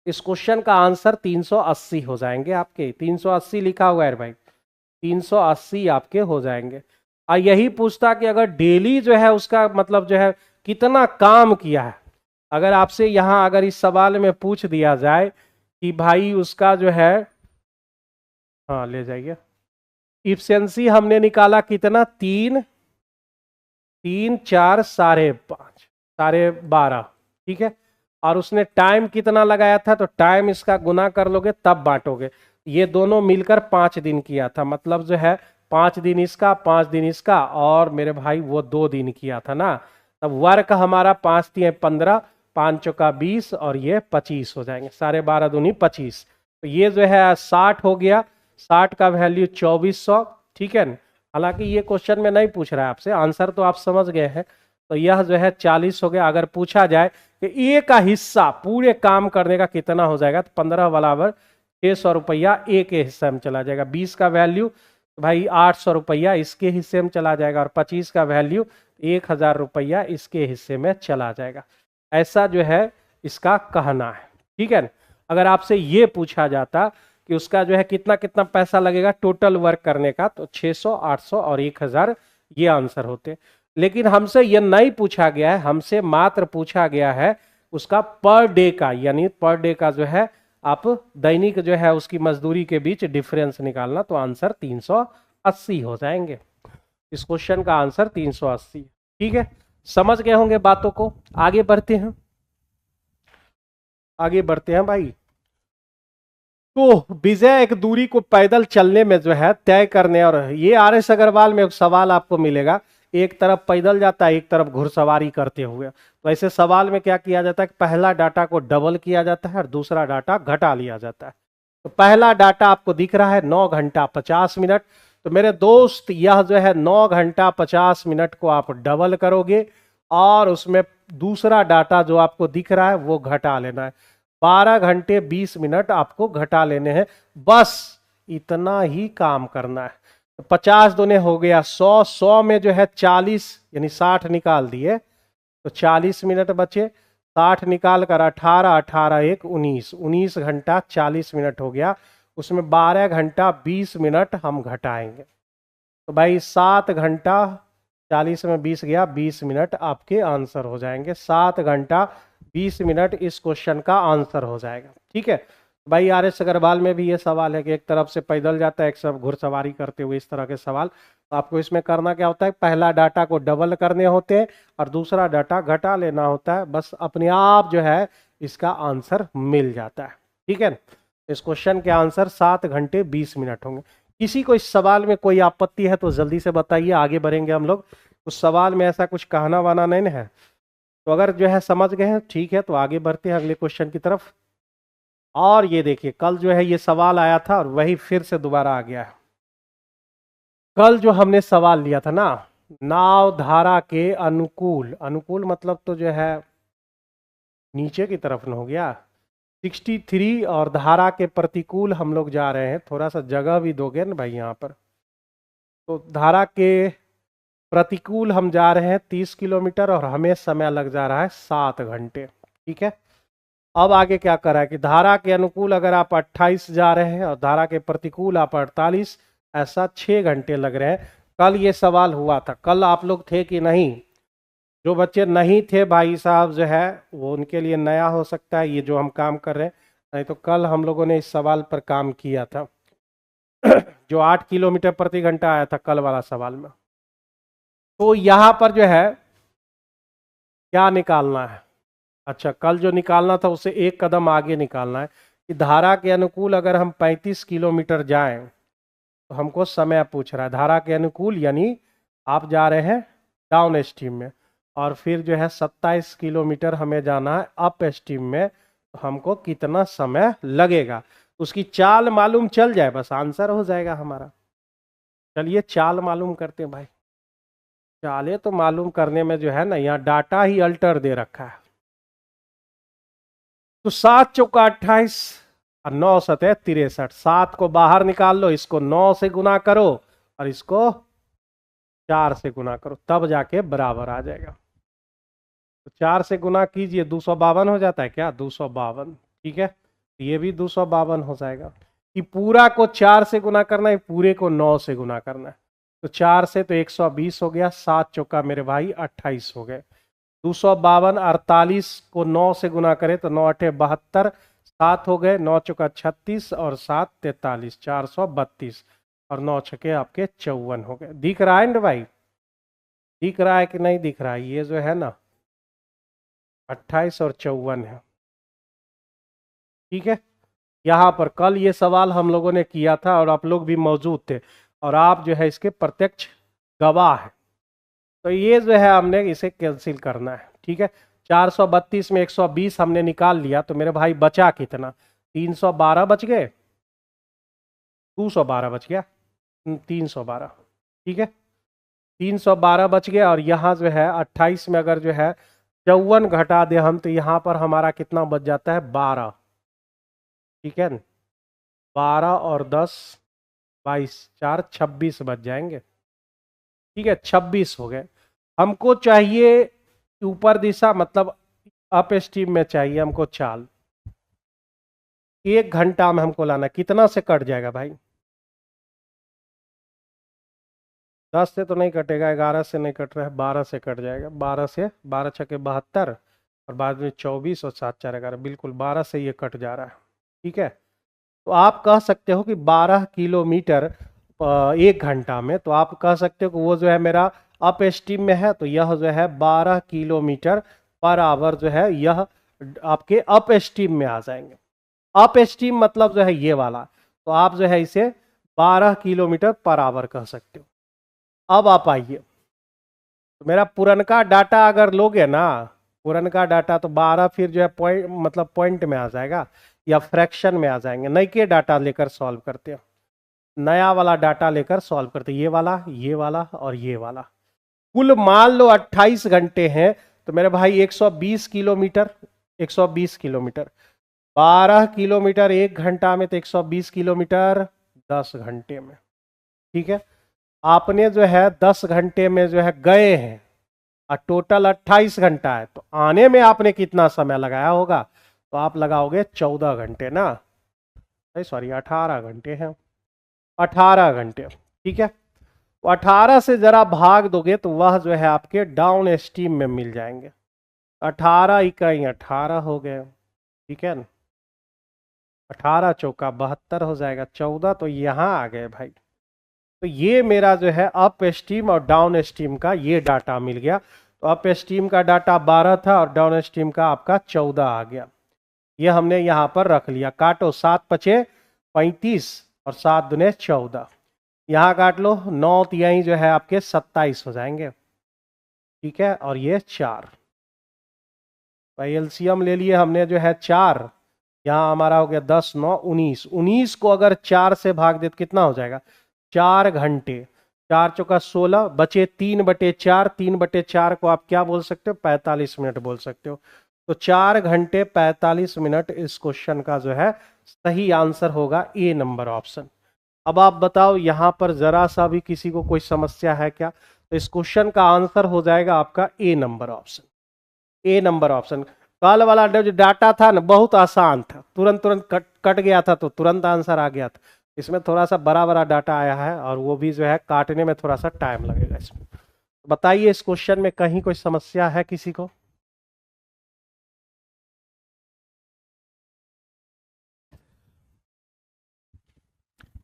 इस क्वेश्चन का आंसर 380 हो जाएंगे आपके, 380 लिखा हुआ है भाई, 380 आपके हो जाएंगे। और यही पूछता कि अगर डेली जो है उसका मतलब जो है कितना काम किया है, अगर आपसे यहाँ अगर इस सवाल में पूछ दिया जाए कि भाई उसका जो है, हाँ ले जाइए, इफिशिएंसी हमने निकाला कितना 3 3 4 5.5 12.5, ठीक है। और उसने टाइम कितना लगाया था, तो टाइम इसका गुना कर लोगे तब बांटोगे। ये दोनों मिलकर 5 दिन किया था, मतलब जो है 5 दिन इसका 5 दिन इसका, और मेरे भाई वो 2 दिन किया था ना। तब वर्क हमारा 5 3 15, 5 चौका 20 और ये 25 हो जाएंगे, 12.5 दूनी 25। तो ये जो है 60 हो गया, 60 का वैल्यू 2400, ठीक है। हालांकि ये क्वेश्चन में नहीं पूछ रहा है आपसे, आंसर तो आप समझ गए हैं। तो यह जो है 40 हो गया। अगर पूछा जाए कि ए का हिस्सा पूरे काम करने का कितना हो जाएगा, तो 15 बराबर 600 रुपया ए के हिस्से में चला जाएगा। 20 का वैल्यू भाई 800 रुपया इसके हिस्से में चला जाएगा, और 25 का वैल्यू 1000 रुपया इसके हिस्से में चला जाएगा। ऐसा जो है इसका कहना है, ठीक है। अगर आपसे ये पूछा जाता कि उसका जो है कितना कितना पैसा लगेगा टोटल वर्क करने का, तो 600 800 और 1000 ये आंसर होते। लेकिन हमसे ये नहीं पूछा गया है, हमसे मात्र पूछा गया है उसका पर डे का, यानी पर डे का जो है आप दैनिक जो है उसकी मजदूरी के बीच डिफरेंस निकालना, तो आंसर 380 हो जाएंगे। इस क्वेश्चन का आंसर 380, ठीक है। समझ गए होंगे बातों को। आगे बढ़ते हैं, आगे बढ़ते हैं भाई। तो विजय एक दूरी को पैदल चलने में जो है तय करने, और ये RS अग्रवाल में एक सवाल आपको मिलेगा, एक तरफ पैदल जाता है एक तरफ घुड़सवारी करते हुए। तो ऐसे सवाल में क्या किया जाता है कि पहला डाटा को डबल किया जाता है और दूसरा डाटा घटा लिया जाता है। तो पहला डाटा आपको दिख रहा है 9 घंटा 50 मिनट। तो मेरे दोस्त यह जो है 9 घंटा 50 मिनट को आप डबल करोगे, और उसमें दूसरा डाटा जो आपको दिख रहा है वो घटा लेना है। 12 घंटे 20 मिनट आपको घटा लेने हैं, बस इतना ही काम करना है। 50 दूने हो गया 100, 100 में जो है 40 यानी 60 निकाल दिए, तो 40 मिनट बचे। 60 निकाल कर 18, 18 1 19, 19 घंटा 40 मिनट हो गया। उसमें 12 घंटा 20 मिनट हम घटाएंगे, तो भाई 7 घंटा 40 में 20 गया, 20 मिनट आपके आंसर हो जाएंगे। 7 घंटा 20 मिनट इस क्वेश्चन का आंसर हो जाएगा, ठीक है। भाई RS अग्रवाल में भी ये सवाल है कि एक तरफ से पैदल जाता है एक सब घुड़सवारी करते हुए, इस तरह के सवाल। तो आपको इसमें करना क्या होता है, पहला डाटा को डबल करने होते हैं और दूसरा डाटा घटा लेना होता है, बस अपने आप जो है इसका आंसर मिल जाता है, ठीक है। इस क्वेश्चन के आंसर 7 घंटे 20 मिनट होंगे। किसी को इस सवाल में कोई आपत्ति है तो जल्दी से बताइए, आगे बढ़ेंगे हम लोग। उस सवाल में ऐसा कुछ कहना वाना नहीं है, तो अगर जो है समझ गए हैं ठीक है, तो आगे बढ़ते हैं अगले क्वेश्चन की तरफ। और ये देखिए कल जो है ये सवाल आया था और वही फिर से दोबारा आ गया है। कल जो हमने सवाल लिया था ना, नाव धारा के अनुकूल, अनुकूल मतलब तो जो है नीचे की तरफ न हो गया, 63 और धारा के प्रतिकूल हम लोग जा रहे हैं। थोड़ा सा जगह भी दोगे ना भाई यहाँ पर। तो धारा के प्रतिकूल हम जा रहे हैं 30 किलोमीटर और हमें समय लग जा रहा है 7 घंटे। ठीक है, अब आगे क्या करा है कि धारा के अनुकूल अगर आप 28 जा रहे हैं और धारा के प्रतिकूल आप 48, ऐसा 6 घंटे लग रहे हैं। कल ये सवाल हुआ था, कल आप लोग थे कि नहीं? जो बच्चे नहीं थे भाई साहब जो है वो उनके लिए नया हो सकता है ये जो हम काम कर रहे हैं, नहीं तो कल हम लोगों ने इस सवाल पर काम किया था जो 8 किलोमीटर प्रति घंटा आया था कल वाला सवाल में। तो यहाँ पर जो है क्या निकालना है? अच्छा, कल जो निकालना था उससे एक कदम आगे निकालना है कि धारा के अनुकूल अगर हम 35 किलोमीटर जाएं तो हमको समय पूछ रहा है। धारा के अनुकूल यानी आप जा रहे हैं डाउन स्ट्रीम में, और फिर जो है 27 किलोमीटर हमें जाना है अप स्ट्रीम में, तो हमको कितना समय लगेगा उसकी चाल मालूम चल जाए बस आंसर हो जाएगा हमारा। चलिए चाल मालूम करते हैं भाई। चाले तो मालूम करने में जो है ना यहाँ डाटा ही अल्टर दे रखा है। तो 7 चौका 28 और 9 सतह 63। 7 को बाहर निकाल लो, इसको 9 से गुना करो और इसको 4 से गुना करो, तब जाके बराबर आ जाएगा। तो 4 से गुना कीजिए, 252 हो जाता है क्या? 252। ठीक है, ये भी 252 हो जाएगा। कि पूरा को 4 से गुना करना है, पूरे को 9 से गुना करना है। तो 4 से तो 120 हो गया, 7 चौका मेरे भाई 28 हो गए। 252 48 को 9 से गुना करें तो 9 अठे 72, 7 हो गए, 9 चौका 36 और 7 43, 432 और 9 छके आपके 54 हो गए। दिख रहा है ना भाई? दिख रहा है कि नहीं दिख रहा है? ये जो है ना 28 और 54 है। ठीक है, यहाँ पर कल ये सवाल हम लोगों ने किया था और आप लोग भी मौजूद थे और आप जो है इसके प्रत्यक्ष गवाह है। तो ये जो है हमने इसे कैंसिल करना है। ठीक है, 432 में 120 हमने निकाल लिया, तो मेरे भाई बचा कितना? 312 बच गए, 212 बच गया, 312। ठीक है, 312 बच गया और यहाँ जो है 28 में अगर जो है 54 घटा दे हम तो यहाँ पर हमारा कितना बच जाता है? 12। ठीक है, 12 और 10 22 4 26 बच जाएंगे। ठीक है, 26 हो गए। हमको चाहिए ऊपर दिशा, मतलब अप स्ट्रीम में चाहिए हमको चाल। 1 घंटा में हमको लाना, कितना से कट जाएगा भाई? 10 से तो नहीं कटेगा, 11 से नहीं कट रहा है, 12 से कट जाएगा। 12 से 12 छके 72 और बाद में 24 और 7 4 11, बिल्कुल 12 से ये कट जा रहा है। ठीक है, तो आप कह सकते हो कि 12 किलोमीटर 1 घंटा में, तो आप कह सकते हो कि वो जो है मेरा अप स्ट्रीम में है, तो यह जो है 12 किलोमीटर पर आवर जो है यह आपके अप स्ट्रीम में आ जाएंगे। अप स्ट्रीम मतलब जो है ये वाला, तो आप जो है इसे 12 किलोमीटर पर आवर कह सकते हो। अब आप आइए, तो मेरा पुरनका डाटा अगर लोगे ना, पुरनका डाटा तो 12 फिर जो है पॉइंट मतलब पॉइंट में आ जाएगा या फ्रैक्शन में आ जाएंगे। नई के डाटा लेकर सॉल्व करते हो, नया वाला डाटा लेकर सॉल्व करते, ये वाला और ये वाला। कुल मान लो 28 घंटे हैं, तो मेरे भाई 120 किलोमीटर, 120 किलोमीटर 12 किलोमीटर 1 घंटा में, तो 120 किलोमीटर 10 घंटे में। ठीक है, आपने जो है 10 घंटे में जो है गए हैं और टोटल 28 घंटा है, तो आने में आपने कितना समय लगाया होगा? तो आप लगाओगे 14 घंटे ना, सॉरी 18 घंटे हैं, 18 घंटे। ठीक है, तो 18 से जरा भाग दोगे तो वह जो है आपके डाउन स्ट्रीम में मिल जाएंगे। 18 इकाई 18 हो गए। ठीक है ना, 18 चौका 72 हो जाएगा, 14 तो यहाँ आ गए भाई। तो ये मेरा जो है अप स्ट्रीम और डाउन स्ट्रीम का ये डाटा मिल गया। तो अप स्ट्रीम का डाटा 12 था और डाउन स्ट्रीम का आपका 14 आ गया। ये हमने यहाँ पर रख लिया। काटो, 7 पचे 35 और 7 दुने 14, यहाँ काट लो, 9 तिहाई जो है आपके 27 हो जाएंगे। ठीक है, और ये 4 भाई एलसीएम ले लिए हमने जो है 4, यहाँ हमारा हो गया 10 9 19। 19 को अगर 4 से भाग दे तो कितना हो जाएगा? 4 घंटे। 4 चौका 16, बचे 3/4। 3/4 को आप क्या बोल सकते हो? 45 मिनट बोल सकते हो। तो 4 घंटे 45 मिनट इस क्वेश्चन का जो है सही आंसर होगा ए नंबर ऑप्शन। अब आप बताओ यहां पर जरा सा भी किसी को कोई समस्या है क्या? तो इस क्वेश्चन का आंसर हो जाएगा आपका ए नंबर ऑप्शन। ए नंबर ऑप्शन। कल वाला जो डाटा था ना बहुत आसान था, तुरंत तुरंत कट गया था तो तुरंत आंसर आ गया था। इसमें थोड़ा सा बड़ा बड़ा डाटा आया है और वो भी जो है काटने में थोड़ा सा टाइम लगेगा इसमें। बताइए इस क्वेश्चन में कहीं कोई समस्या है किसी को?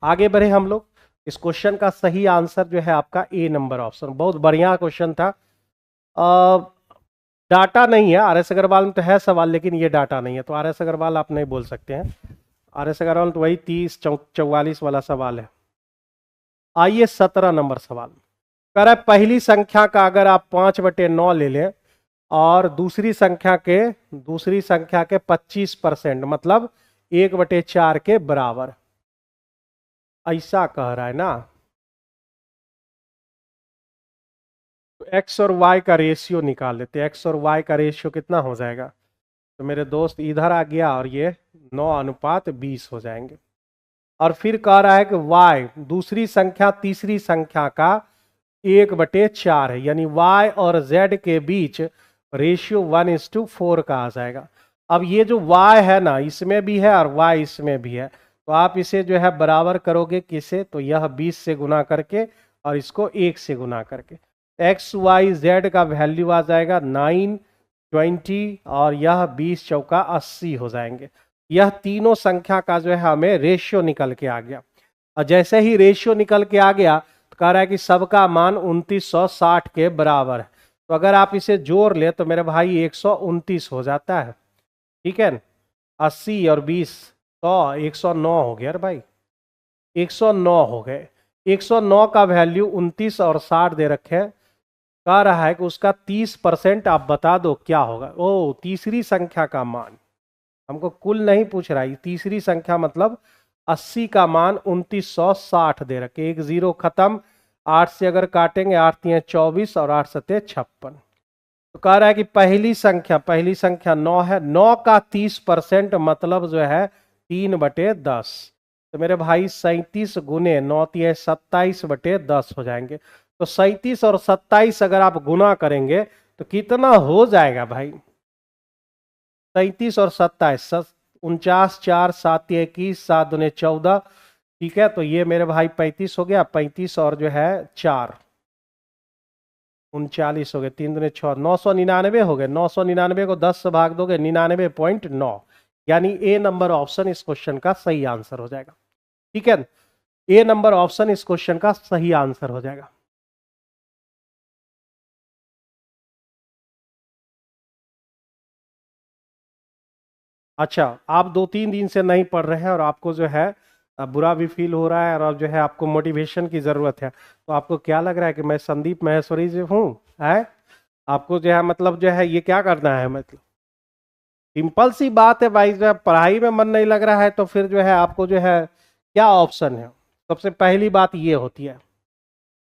आगे बढ़े हम लोग। इस क्वेश्चन का सही आंसर जो है आपका ए नंबर ऑप्शन। बहुत बढ़िया क्वेश्चन था। डाटा नहीं है, आर एस अग्रवाल में तो है सवाल, लेकिन ये डाटा नहीं है, तो आर एस अग्रवाल आप नहीं बोल सकते हैं। आर एस अग्रवाल तो वही 30-44 वाला सवाल है। आइए 17 नंबर सवाल। कह रहा है पहली संख्या का अगर आप 5/9 ले लें और दूसरी संख्या के 25% मतलब 1/4 के बराबर, ऐसा कह रहा है ना। तो एक्स और वाई का रेशियो निकाल लेते हैं। एक्स और वाई का रेशियो कितना हो जाएगा? तो मेरे दोस्त इधर आ गया और ये 9:20 हो जाएंगे। और फिर कह रहा है कि y दूसरी संख्या तीसरी संख्या का 1/4 है, यानी y और z के बीच रेशियो 1:4 का आ जाएगा। अब ये जो y है ना इसमें भी है और y इसमें भी है, तो आप इसे जो है बराबर करोगे किसे? तो यह 20 से गुना करके और इसको 1 से गुना करके एक्स वाई जेड का वैल्यू आ जाएगा 9, 20 और यह 20 चौका 80 हो जाएंगे। यह तीनों संख्या का जो है हमें रेशियो निकल के आ गया। और जैसे ही रेशियो निकल के आ गया तो कह रहा है कि सबका मान 2960 के बराबर है। तो अगर आप इसे जोड़ ले तो मेरे भाई 129 हो जाता है। ठीक है, 80 और 20 100, 109 हो गया भाई, 109 हो गए। 109 का वैल्यू 29 और 60 दे रखे हैं। कह रहा है कि उसका 30% आप बता दो क्या होगा। ओ, तीसरी संख्या का मान हमको कुल नहीं पूछ रहा है, तीसरी संख्या मतलब 80 का मान 2960 दे रखे। एक जीरो खत्म, 8 से अगर काटेंगे 8 तिया 24 और 8 सत्ते 56। तो कह रहा है कि पहली संख्या 9 है, 9 का 30% मतलब जो है 3/10। तो मेरे भाई 37 गुने 9 तिया 27/10 हो जाएंगे। तो 37 और 27 अगर आप गुना करेंगे तो कितना हो जाएगा भाई? 37 और 27, 49, 4, 7, 21, 7 दूने 14। ठीक है, तो ये मेरे भाई 35 हो गया। 35 और जो है 4, 39 हो गए। 3 दूने 6, 999 हो गए। 999 को 10 से भाग दोगे 99.9, यानी ए नंबर ऑप्शन इस क्वेश्चन का सही आंसर हो जाएगा। ठीक है, ए नंबर ऑप्शन इस क्वेश्चन का सही आंसर हो जाएगा। अच्छा, आप 2-3 दिन से नहीं पढ़ रहे हैं और आपको जो है बुरा भी फील हो रहा है और जो है आपको मोटिवेशन की जरूरत है, तो आपको क्या लग रहा है कि मैं संदीप महेश्वरी जो हूँ है? आपको जो है मतलब जो है ये क्या करना है? मतलब सिंपल सी बात है भाई, जो है पढ़ाई में मन नहीं लग रहा है तो फिर जो है आपको जो है क्या ऑप्शन है? सबसे पहली बात ये होती है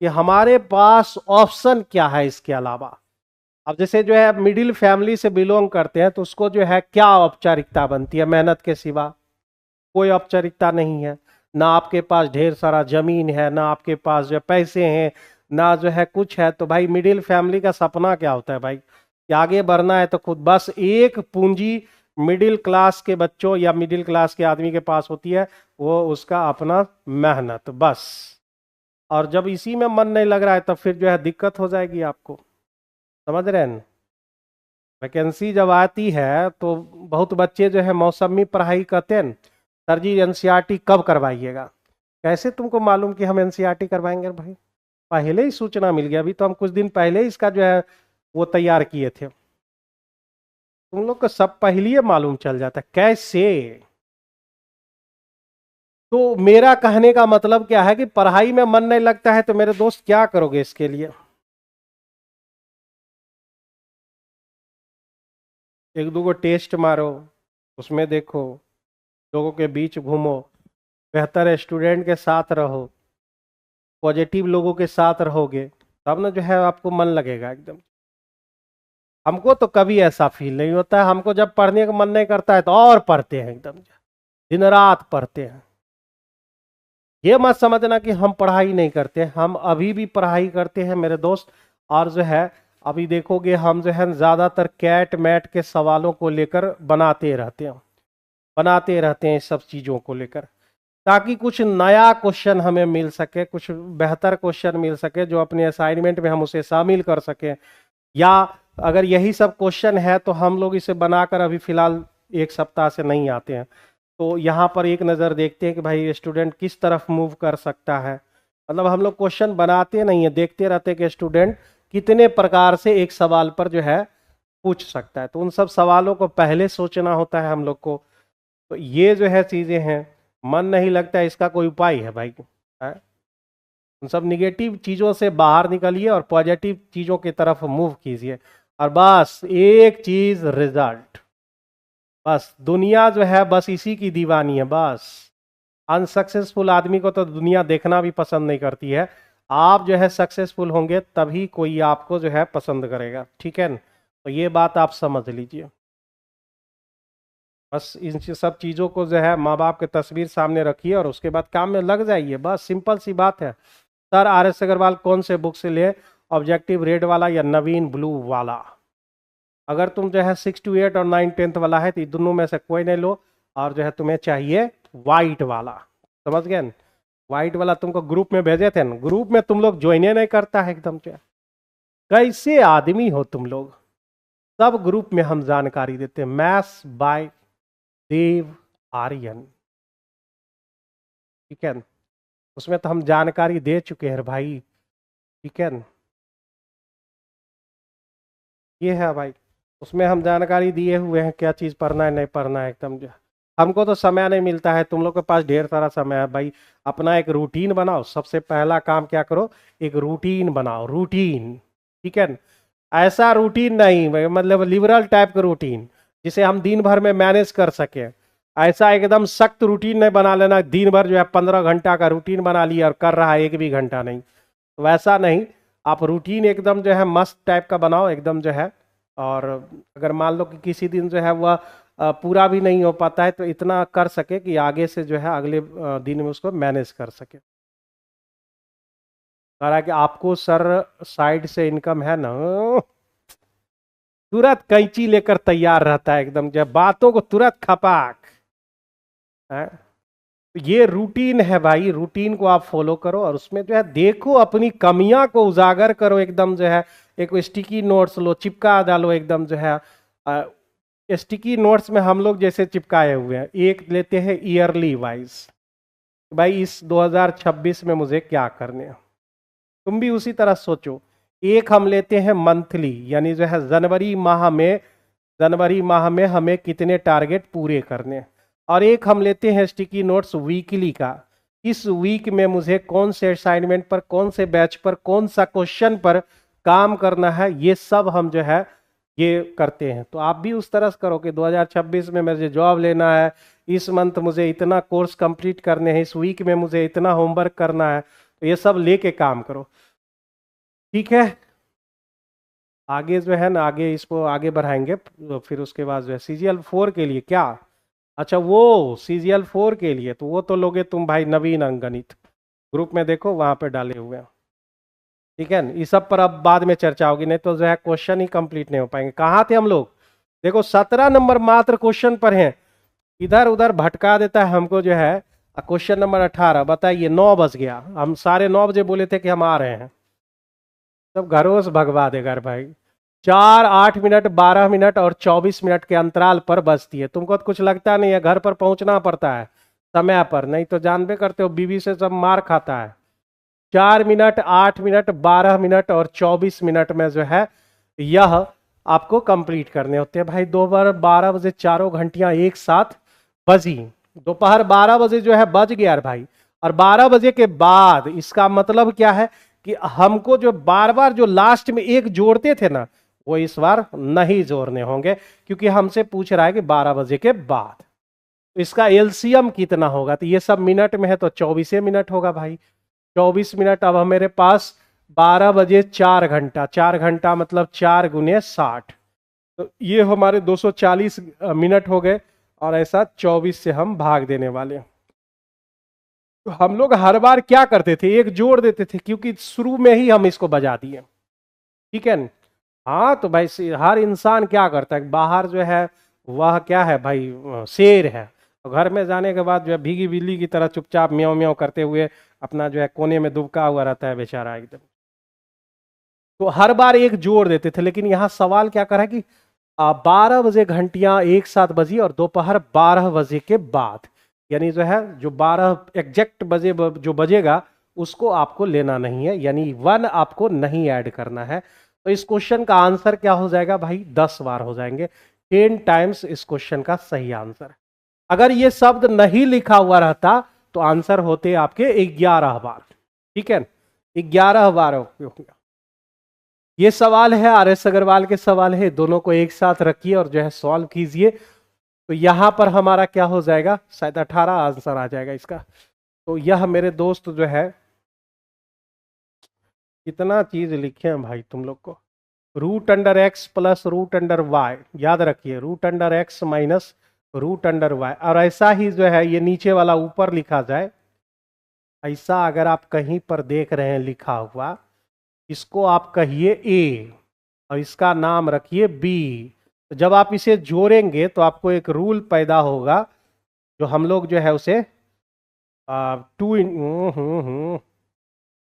कि हमारे पास ऑप्शन क्या है इसके अलावा। अब जैसे जो है मिडिल फैमिली से बिलोंग करते हैं तो उसको जो है क्या औपचारिकता बनती है? मेहनत के सिवा कोई औपचारिकता नहीं है। ना आपके पास ढेर सारा जमीन है, ना आपके पास जो पैसे हैं, ना जो है कुछ है। तो भाई मिडिल फैमिली का सपना क्या होता है भाई? कि आगे बढ़ना है तो खुद बस एक पूंजी मिडिल क्लास के बच्चों या मिडिल क्लास के आदमी के पास होती है, वो उसका अपना मेहनत बस। और जब इसी में मन नहीं लग रहा है तब फिर जो है दिक्कत हो जाएगी आपको। समझ रहे हैं? वैकेंसी जब आती है तो बहुत बच्चे जो है मौसमी पढ़ाई करते हैं, सर जी एनसीईआरटी कब करवाइएगा? कैसे तुमको मालूम कि हम एनसीईआरटी करवाएंगे भाई? पहले ही सूचना मिल गया, अभी तो हम कुछ दिन पहले ही इसका जो है वो तैयार किए थे। तुम लोग को सब पहले ही मालूम चल जाता है कैसे? तो मेरा कहने का मतलब क्या है कि पढ़ाई में मन नहीं लगता है तो मेरे दोस्त क्या करोगे इसके लिए? एक दो गो टेस्ट मारो, उसमें देखो, लोगों के बीच घूमो, बेहतर स्टूडेंट के साथ रहो, पॉजिटिव लोगों के साथ रहोगे, तब ना जो है आपको मन लगेगा एकदम। हमको तो कभी ऐसा फील नहीं होता है, हमको जब पढ़ने का मन नहीं करता है तो और पढ़ते हैं, एकदम दिन रात पढ़ते हैं। ये मत समझना कि हम पढ़ाई नहीं करते, हम अभी भी पढ़ाई करते हैं मेरे दोस्त। और जो है अभी देखोगे हम जो है ज़्यादातर कैट मैट के सवालों को लेकर बनाते रहते हैं इस सब चीज़ों को लेकर, ताकि कुछ नया क्वेश्चन हमें मिल सके, कुछ बेहतर क्वेश्चन मिल सके जो अपने असाइनमेंट में हम उसे शामिल कर सकें। या अगर यही सब क्वेश्चन है तो हम लोग इसे बनाकर अभी फिलहाल एक सप्ताह से नहीं आते हैं, तो यहाँ पर एक नज़र देखते हैं कि भाई स्टूडेंट किस तरफ मूव कर सकता है। मतलब हम लोग क्वेश्चन बनाते नहीं है, देखते रहते हैं कि स्टूडेंट कितने प्रकार से एक सवाल पर जो है पूछ सकता है, तो उन सब सवालों को पहले सोचना होता है हम लोग को। तो ये जो है चीज़ें हैं, मन नहीं लगता है, इसका कोई उपाय है भाई है? उन सब निगेटिव चीज़ों से बाहर निकलिए और पॉजिटिव चीज़ों की तरफ मूव कीजिए। और बस एक चीज़, रिजल्ट। बस दुनिया जो है बस इसी की दीवानी है। बस अनसक्सेसफुल आदमी को तो दुनिया देखना भी पसंद नहीं करती है। आप जो है सक्सेसफुल होंगे तभी कोई आपको जो है पसंद करेगा, ठीक है न? तो ये बात आप समझ लीजिए। बस इन सब चीज़ों को जो है माँ बाप की तस्वीर सामने रखिए और उसके बाद काम में लग जाइए, बस सिंपल सी बात है। सर RS अग्रवाल कौन से बुक से ले, ऑब्जेक्टिव रेड वाला या नवीन ब्लू वाला? अगर तुम जो है 6 to 8 और 9 10th वाला है तो दोनों में से कोई नहीं लो, और जो है तुम्हें चाहिए वाइट वाला, समझ गए न? वाइट वाला तुमको ग्रुप में भेजे थे न, ग्रुप में तुम लोग ज्वाइन नहीं करता है एकदम से। कैसे आदमी हो तुम लोग? सब ग्रुप में हम जानकारी देते हैं, मैथ्स बाय देव आर्यन, ठीक है न? उसमें तो हम जानकारी दे चुके हैं भाई, ठीक है न? ये है भाई, उसमें हम जानकारी दिए हुए हैं क्या चीज़ पढ़ना है नहीं पढ़ना है एकदम जो। हमको तो समय नहीं मिलता है, तुम लोग के पास ढेर सारा समय है भाई। अपना एक रूटीन बनाओ, सबसे पहला काम क्या करो, एक रूटीन बनाओ, रूटीन, ठीक है न? ऐसा रूटीन नहीं भाई, मतलब लिबरल टाइप का रूटीन जिसे हम दिन भर में मैनेज कर सके। ऐसा एकदम सख्त रूटीन नहीं बना लेना, दिन भर जो है 15 घंटा का रूटीन बना लिया और कर रहा है 1 भी घंटा नहीं, तो वैसा नहीं। आप रूटीन एकदम जो है मस्त टाइप का बनाओ एकदम जो है। और अगर मान लो कि किसी दिन जो है वह पूरा भी नहीं हो पाता है तो इतना कर सके कि आगे से जो है अगले दिन में उसको मैनेज कर सके। हालांकि आपको सर साइड से इनकम है ना, तुरंत कैंची लेकर तैयार रहता है एकदम, जब बातों को तुरंत खपाक है। तो ये रूटीन है भाई, रूटीन को आप फॉलो करो और उसमें जो है देखो अपनी कमियां को उजागर करो एकदम जो है। एक स्टिकी नोट्स लो, चिपका डालो एकदम जो है। स्टिकी नोट्स में हम लोग जैसे चिपकाए हुए हैं, एक लेते हैं ईयरली वाइज, भाई इस 2026 में मुझे क्या करने हैं, तुम भी उसी तरह सोचो। एक हम लेते हैं मंथली, यानी जो है जनवरी माह में हमें कितने टारगेट पूरे करने हैं। और एक हम लेते हैं स्टिकी नोट्स वीकली का, इस वीक में मुझे कौन से असाइनमेंट पर, कौन से बैच पर, कौन सा क्वेश्चन पर काम करना है, ये सब हम जो है ये करते हैं। तो आप भी उस तरह से करो कि 2026 में मुझे जॉब लेना है, इस मंथ मुझे इतना कोर्स कंप्लीट करने हैं, इस वीक में मुझे इतना होमवर्क करना है, तो ये सब लेके काम करो, ठीक है? आगे जो है ना, आगे इसको आगे बढ़ाएंगे, तो फिर उसके बाद जो है CGL4 के लिए क्या, अच्छा वो CGL4 के लिए तो वो तो लोगे तुम भाई नवीन अंकगणित, ग्रुप में देखो वहां पे डाले हुए हैं, ठीक है ना? इस सब पर अब बाद में चर्चा होगी, नहीं तो जो है क्वेश्चन ही कंप्लीट नहीं हो पाएंगे। कहाँ थे हम लोग? देखो 17 नंबर मात्र क्वेश्चन पर हैं, इधर उधर भटका देता है हमको जो है। क्वेश्चन नंबर 18 बताइए, 9 बज गया, हम साढ़े 9 बजे बोले थे कि हम आ रहे हैं, सब घरों से भगवा देगा भाई। 4, 8 मिनट, 12 मिनट और 24 मिनट के अंतराल पर बजती है। तुमको तो कुछ लगता नहीं है, घर पर पहुंचना पड़ता है समय पर, नहीं तो जानबे करते हो बीवी से सब मार खाता है। 4 मिनट, 8 मिनट, 12 मिनट और 24 मिनट में जो है यह आपको कंप्लीट करने होते हैं भाई। दोपहर 12 बजे चारों घंटियां एक साथ बजी, दोपहर 12 बजे जो है बज गया भाई। और 12 बजे के बाद इसका मतलब क्या है कि हमको जो बार बार जो लास्ट में एक जोड़ते थे ना, वो इस बार नहीं जोड़ने होंगे, क्योंकि हमसे पूछ रहा है कि 12 बजे के बाद। तो इसका एलसीएम कितना होगा, तो ये सब मिनट में है तो 24 मिनट होगा भाई। 24 मिनट, अब मेरे पास 12 बजे 4 घंटा, 4 घंटा मतलब 4 गुने 60, तो ये हमारे 240 मिनट हो गए और ऐसा 24 से हम भाग देने वाले हैं। तो हम लोग हर बार क्या करते थे, एक जोड़ देते थे, क्योंकि शुरू में ही हम इसको बजा दिए, ठीक है। हाँ तो भाई हर इंसान क्या करता है, बाहर जो है वह क्या है भाई, शेर है, और घर में जाने के बाद जो है भीगी बिल्ली की तरह चुपचाप म्याऊं म्याऊं करते हुए अपना जो है कोने में दुबका हुआ रहता है बेचारा एकदम। तो हर बार एक जोड़ देते थे, लेकिन यहाँ सवाल क्या कर रहा है कि 12 बजे घंटियां एक साथ बजी और दोपहर 12 बजे के बाद, यानी जो है जो 12 एग्जैक्ट बजे जो बजेगा उसको आपको लेना नहीं है, यानी 1 आपको नहीं ऐड करना है। तो इस क्वेश्चन का आंसर क्या हो जाएगा भाई, 10 बार हो जाएंगे, 10 टाइम्स इस क्वेश्चन का सही आंसर। अगर ये शब्द नहीं लिखा हुआ रहता तो आंसर होते आपके 11 बार, ठीक है, 11 बार हो गया। ये सवाल है आर.एस. अग्रवाल के सवाल है, दोनों को एक साथ रखिए और जो है सॉल्व कीजिए। तो यहां पर हमारा क्या हो जाएगा, शायद 18 आंसर आ जाएगा इसका। तो यह मेरे दोस्त जो है कितना चीज लिखे हैं भाई तुम लोग को, √x प्लस √y, याद रखिए √x माइनस √y। और ऐसा ही जो है ये नीचे वाला ऊपर लिखा जाए, ऐसा अगर आप कहीं पर देख रहे हैं लिखा हुआ, इसको आप कहिए ए और इसका नाम रखिए बी। तो जब आप इसे जोड़ेंगे तो आपको एक रूल पैदा होगा, जो हम लोग जो है उसे 2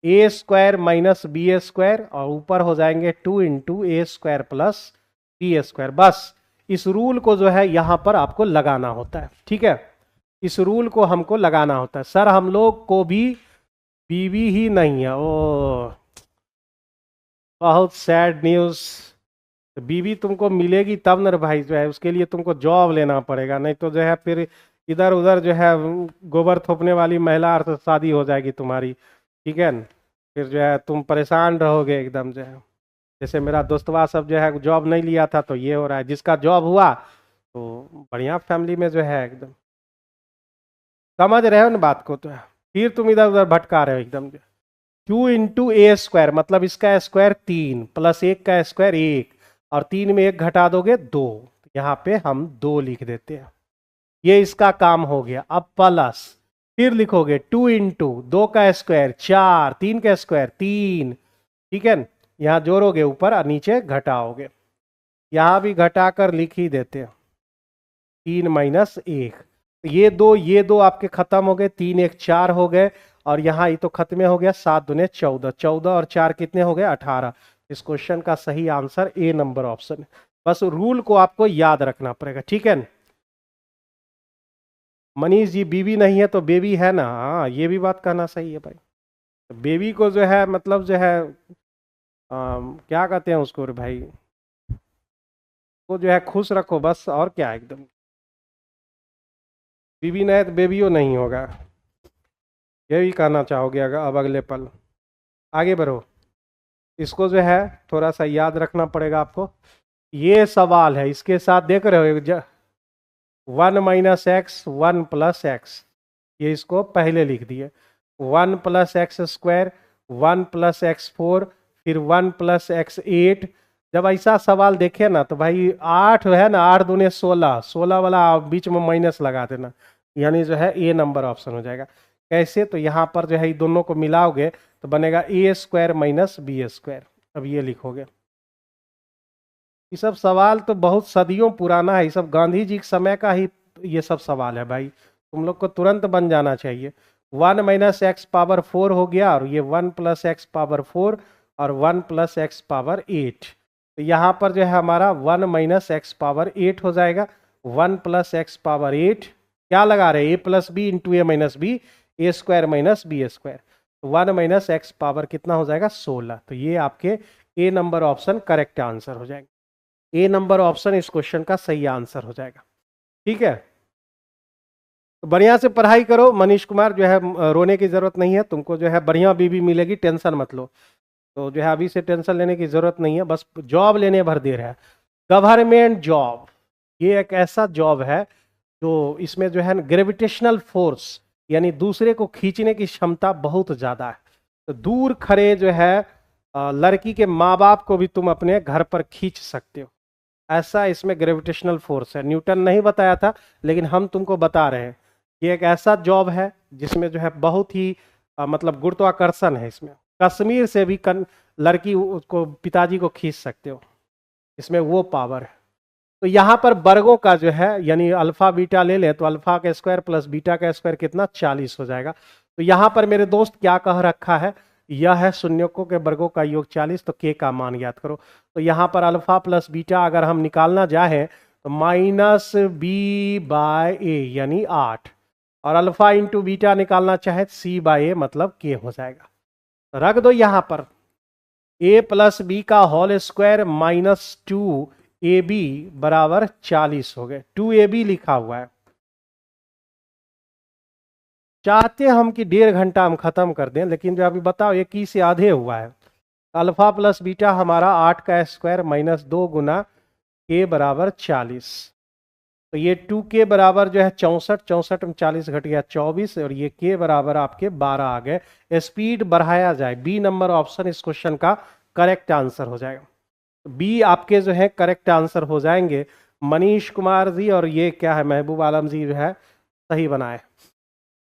a² माइनस b² और ऊपर हो जाएंगे 2 a² प्लस b²। बस इस रूल को जो है यहां पर आपको लगाना होता है, ठीक है, इस रूल को हमको लगाना होता है। सर हम लोग को भी बीवी ही नहीं है, ओ बहुत सैड न्यूज। बीवी तुमको मिलेगी तब न भाई, जो है उसके लिए तुमको जॉब लेना पड़ेगा, नहीं तो जो है फिर इधर उधर जो है गोबर थोपने वाली महिला से शादी हो जाएगी तुम्हारी, ठीक है न? फिर जो है तुम परेशान रहोगे एकदम जो है। जैसे मेरा दोस्तवा सब जो है जॉब नहीं लिया था तो ये हो रहा है, जिसका जॉब हुआ तो बढ़िया फैमिली में जो है एकदम, समझ रहे हो ना बात को। तो फिर तुम इधर उधर भटका रहे हो एकदम। 2 × a² मतलब इसका स्क्वायर 3 प्लस 1 का स्क्वायर 1 और 3 में 1 घटा दोगे 2, यहाँ पे हम 2 लिख देते हैं। ये इसका काम हो गया। अब प्लस फिर लिखोगे 2 × 2 का स्क्वायर 4, 3 का स्क्वायर 3, ठीक है, यहाँ जोड़ोगे ऊपर और नीचे घटाओगे, यहाँ भी घटाकर लिख ही देते हैं 3 माइनस 1। ये दो आपके खत्म हो गए, 3 1 4 हो गए और यहाँ ये तो खत्म हो गया, 7 दूने 14, 14 और 4 कितने हो गए 18। इस क्वेश्चन का सही आंसर ए नंबर ऑप्शन है। बस रूल को आपको याद रखना पड़ेगा, ठीक है। मनीष जी बीवी नहीं है तो बेबी है ना, हाँ ये भी बात कहना सही है भाई। तो बेबी को जो है मतलब जो है क्या कहते हैं उसको रे भाई, वो जो है खुश रखो बस, और क्या एकदम। बीबी नहीं है तो बेबियो नहीं होगा, ये भी कहना चाहोगे अगर अब अगले पल। आगे बढ़ो, इसको जो है थोड़ा सा याद रखना पड़ेगा आपको। ये सवाल है, इसके साथ देख रहे हो 1 माइनस एक्स 1 प्लस एक्स, ये इसको पहले लिख दिए, 1 प्लस x², 1 प्लस x4, फिर 1 प्लस x8। जब ऐसा सवाल देखे ना तो भाई 8 है ना, 8 दूने 16, 16 वाला बीच में माइनस लगा देना, यानी जो है ए नंबर ऑप्शन हो जाएगा। कैसे, तो यहाँ पर जो है दोनों को मिलाओगे तो बनेगा a² माइनस b²। अब ये लिखोगे। ये सब सवाल तो बहुत सदियों पुराना है, ये सब गांधी जी के समय का ही ये सब सवाल है भाई, तुम लोग को तुरंत बन जाना चाहिए। 1 माइनस एक्स पावर 4 हो गया और ये 1 प्लस एक्स पावर 4 और 1 प्लस एक्स पावर 8। तो यहाँ पर जो है हमारा 1 माइनस एक्स पावर 8 हो जाएगा, 1 प्लस एक्स पावर 8 क्या लगा रहे हैं, a plus B into A minus B, a² minus b²। 1 minus x power कितना हो जाएगा 16। तो ये आपके A number option correct answer हो जाएगा, ए नंबर ऑप्शन इस क्वेश्चन का सही आंसर हो जाएगा, ठीक है। तो बढ़िया से पढ़ाई करो मनीष कुमार, जो है रोने की जरूरत नहीं है, तुमको जो है बढ़िया बीबी मिलेगी, टेंशन मत लो। तो जो है अभी से टेंशन लेने की जरूरत नहीं है, बस जॉब लेने भर देर है। गवर्नमेंट जॉब ये एक ऐसा जॉब है जो इसमें जो है ग्रेविटेशनल फोर्स यानी दूसरे को खींचने की क्षमता बहुत ज्यादा है। तो दूर खड़े जो है लड़की के माँ बाप को भी तुम अपने घर पर खींच सकते हो, ऐसा इसमें ग्रेविटेशनल फोर्स है। न्यूटन नहीं बताया था, लेकिन हम तुमको बता रहे हैं कि एक ऐसा जॉब है जिसमें जो है बहुत ही मतलब गुरुत्वाकर्षण है इसमें। कश्मीर से भी लड़की उसको पिताजी को खींच सकते हो, इसमें वो पावर है। तो यहाँ पर वर्गों का जो है यानी अल्फा बीटा ले ले तो अल्फा का स्क्वायर प्लस बीटा का स्क्वायर कितना 40 हो जाएगा। तो यहाँ पर मेरे दोस्त क्या कह रखा है, यह है शून्यकों के वर्गों का योग 40, तो के का मान याद करो। तो यहाँ पर अल्फा प्लस बीटा अगर हम निकालना चाहे तो माइनस बी बाय ए यानी 8, और अल्फा इंटू बीटा निकालना चाहे सी बाय ए मतलब के हो जाएगा। तो रख दो यहाँ पर ए प्लस बी का होल स्क्वायर माइनस 2ab बराबर 40 हो गए। 2ab लिखा हुआ है। चाहते हम कि 1.5 घंटा हम खत्म कर दें, लेकिन जो अभी बताओ 21 से आधे हुआ है। अल्फा प्लस बीटा हमारा 8 का स्क्वायर माइनस 2 गुना के बराबर 40। तो ये 2k बराबर जो है 64, 64 में 40 घट गया 24, और ये k बराबर आपके 12 आ गए। स्पीड बढ़ाया जाए, बी नंबर ऑप्शन इस क्वेश्चन का करेक्ट आंसर हो जाएगा। बी आपके जो है करेक्ट आंसर हो जाएंगे। मनीष कुमार जी और ये क्या है महबूब आलम जी जो है सही बनाए।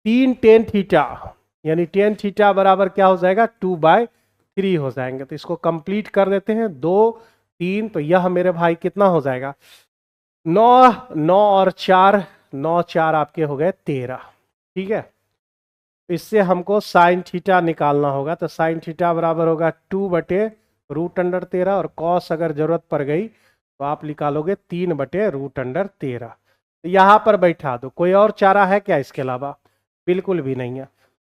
3 टेन थीटा यानी टेन थीटा बराबर क्या हो जाएगा 2/3 हो जाएंगे। तो इसको कंप्लीट कर देते हैं 2 3, तो यह मेरे भाई कितना हो जाएगा 9 9 और 4 9 4 आपके हो गए 13। ठीक है, इससे हमको साइन थीटा निकालना होगा। तो साइन थीटा बराबर होगा 2/√13, और कॉस अगर जरूरत पड़ गई तो आप निकालोगे 3/√13। तो यहाँ पर बैठा दो, कोई और चारा है क्या इसके अलावा? बिल्कुल भी नहीं है।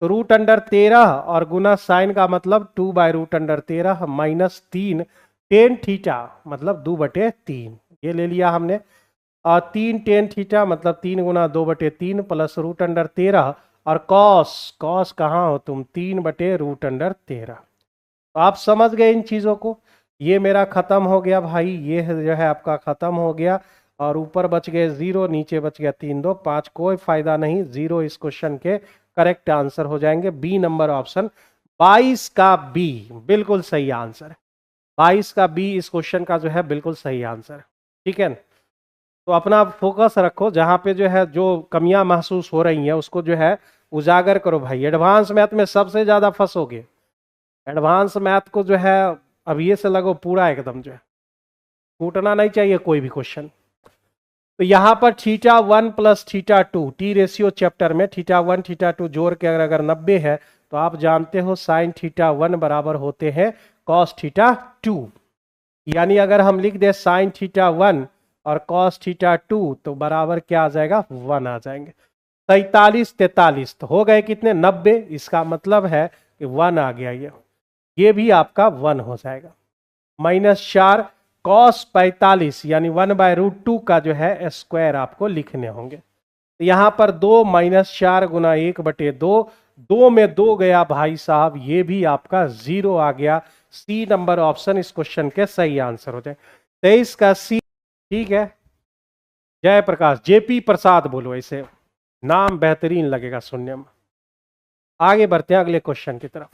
तो √13 और गुना साइन का मतलब 2/√13 माइनस 3 टेन थीटा मतलब 2/3, ये ले लिया हमने। और 3 टेन थीटा मतलब 3 गुना 2/3 प्लस √13, और कॉस कॉस कहाँ हो तुम 3/√13। तो आप समझ गए इन चीज़ों को। ये मेरा ख़त्म हो गया भाई, ये जो है आपका ख़त्म हो गया। और ऊपर बच गए 0, नीचे बच गया 3 2 5, कोई फायदा नहीं, 0 इस क्वेश्चन के करेक्ट आंसर हो जाएंगे। बी नंबर ऑप्शन 22 का बी बिल्कुल सही आंसर है। 22 का बी इस क्वेश्चन का जो है बिल्कुल सही आंसर है। ठीक है, तो अपना फोकस रखो, जहाँ पे जो है जो कमियां महसूस हो रही हैं उसको जो है उजागर करो भाई। एडवांस मैथ में सबसे ज्यादा फंसोगे। एडवांस मैथ को जो है अब ये से लगो पूरा एकदम जो है, टूटना नहीं चाहिए कोई भी क्वेश्चन। तो यहाँ पर θ1 प्लस θ2 टी रेशियो चैप्टर में θ1 θ2 जोड़ के अगर 90 है तो आप जानते हो साइन θ1 बराबर होते हैं कॉस θ2। यानी अगर हम लिख दे साइन θ1 और कॉस θ2 तो बराबर क्या आ जाएगा 1 आ जाएंगे। 43 43 तो हो गए कितने 90, इसका मतलब है कि 1 आ गया। ये भी आपका 1 हो जाएगा। -4 कॉस 45 यानी 1/√2 का जो है स्क्वायर आपको लिखने होंगे। तो यहाँ पर 2 -4 गुना 1/2, 2 में 2 गया भाई साहब, ये भी आपका 0 आ गया। सी नंबर ऑप्शन इस क्वेश्चन के सही आंसर हो जाए। 23 का सी। ठीक है, जय प्रकाश जेपी प्रसाद बोलो, ऐसे नाम बेहतरीन लगेगा सुनने में। आगे बढ़ते हैं अगले क्वेश्चन की तरफ।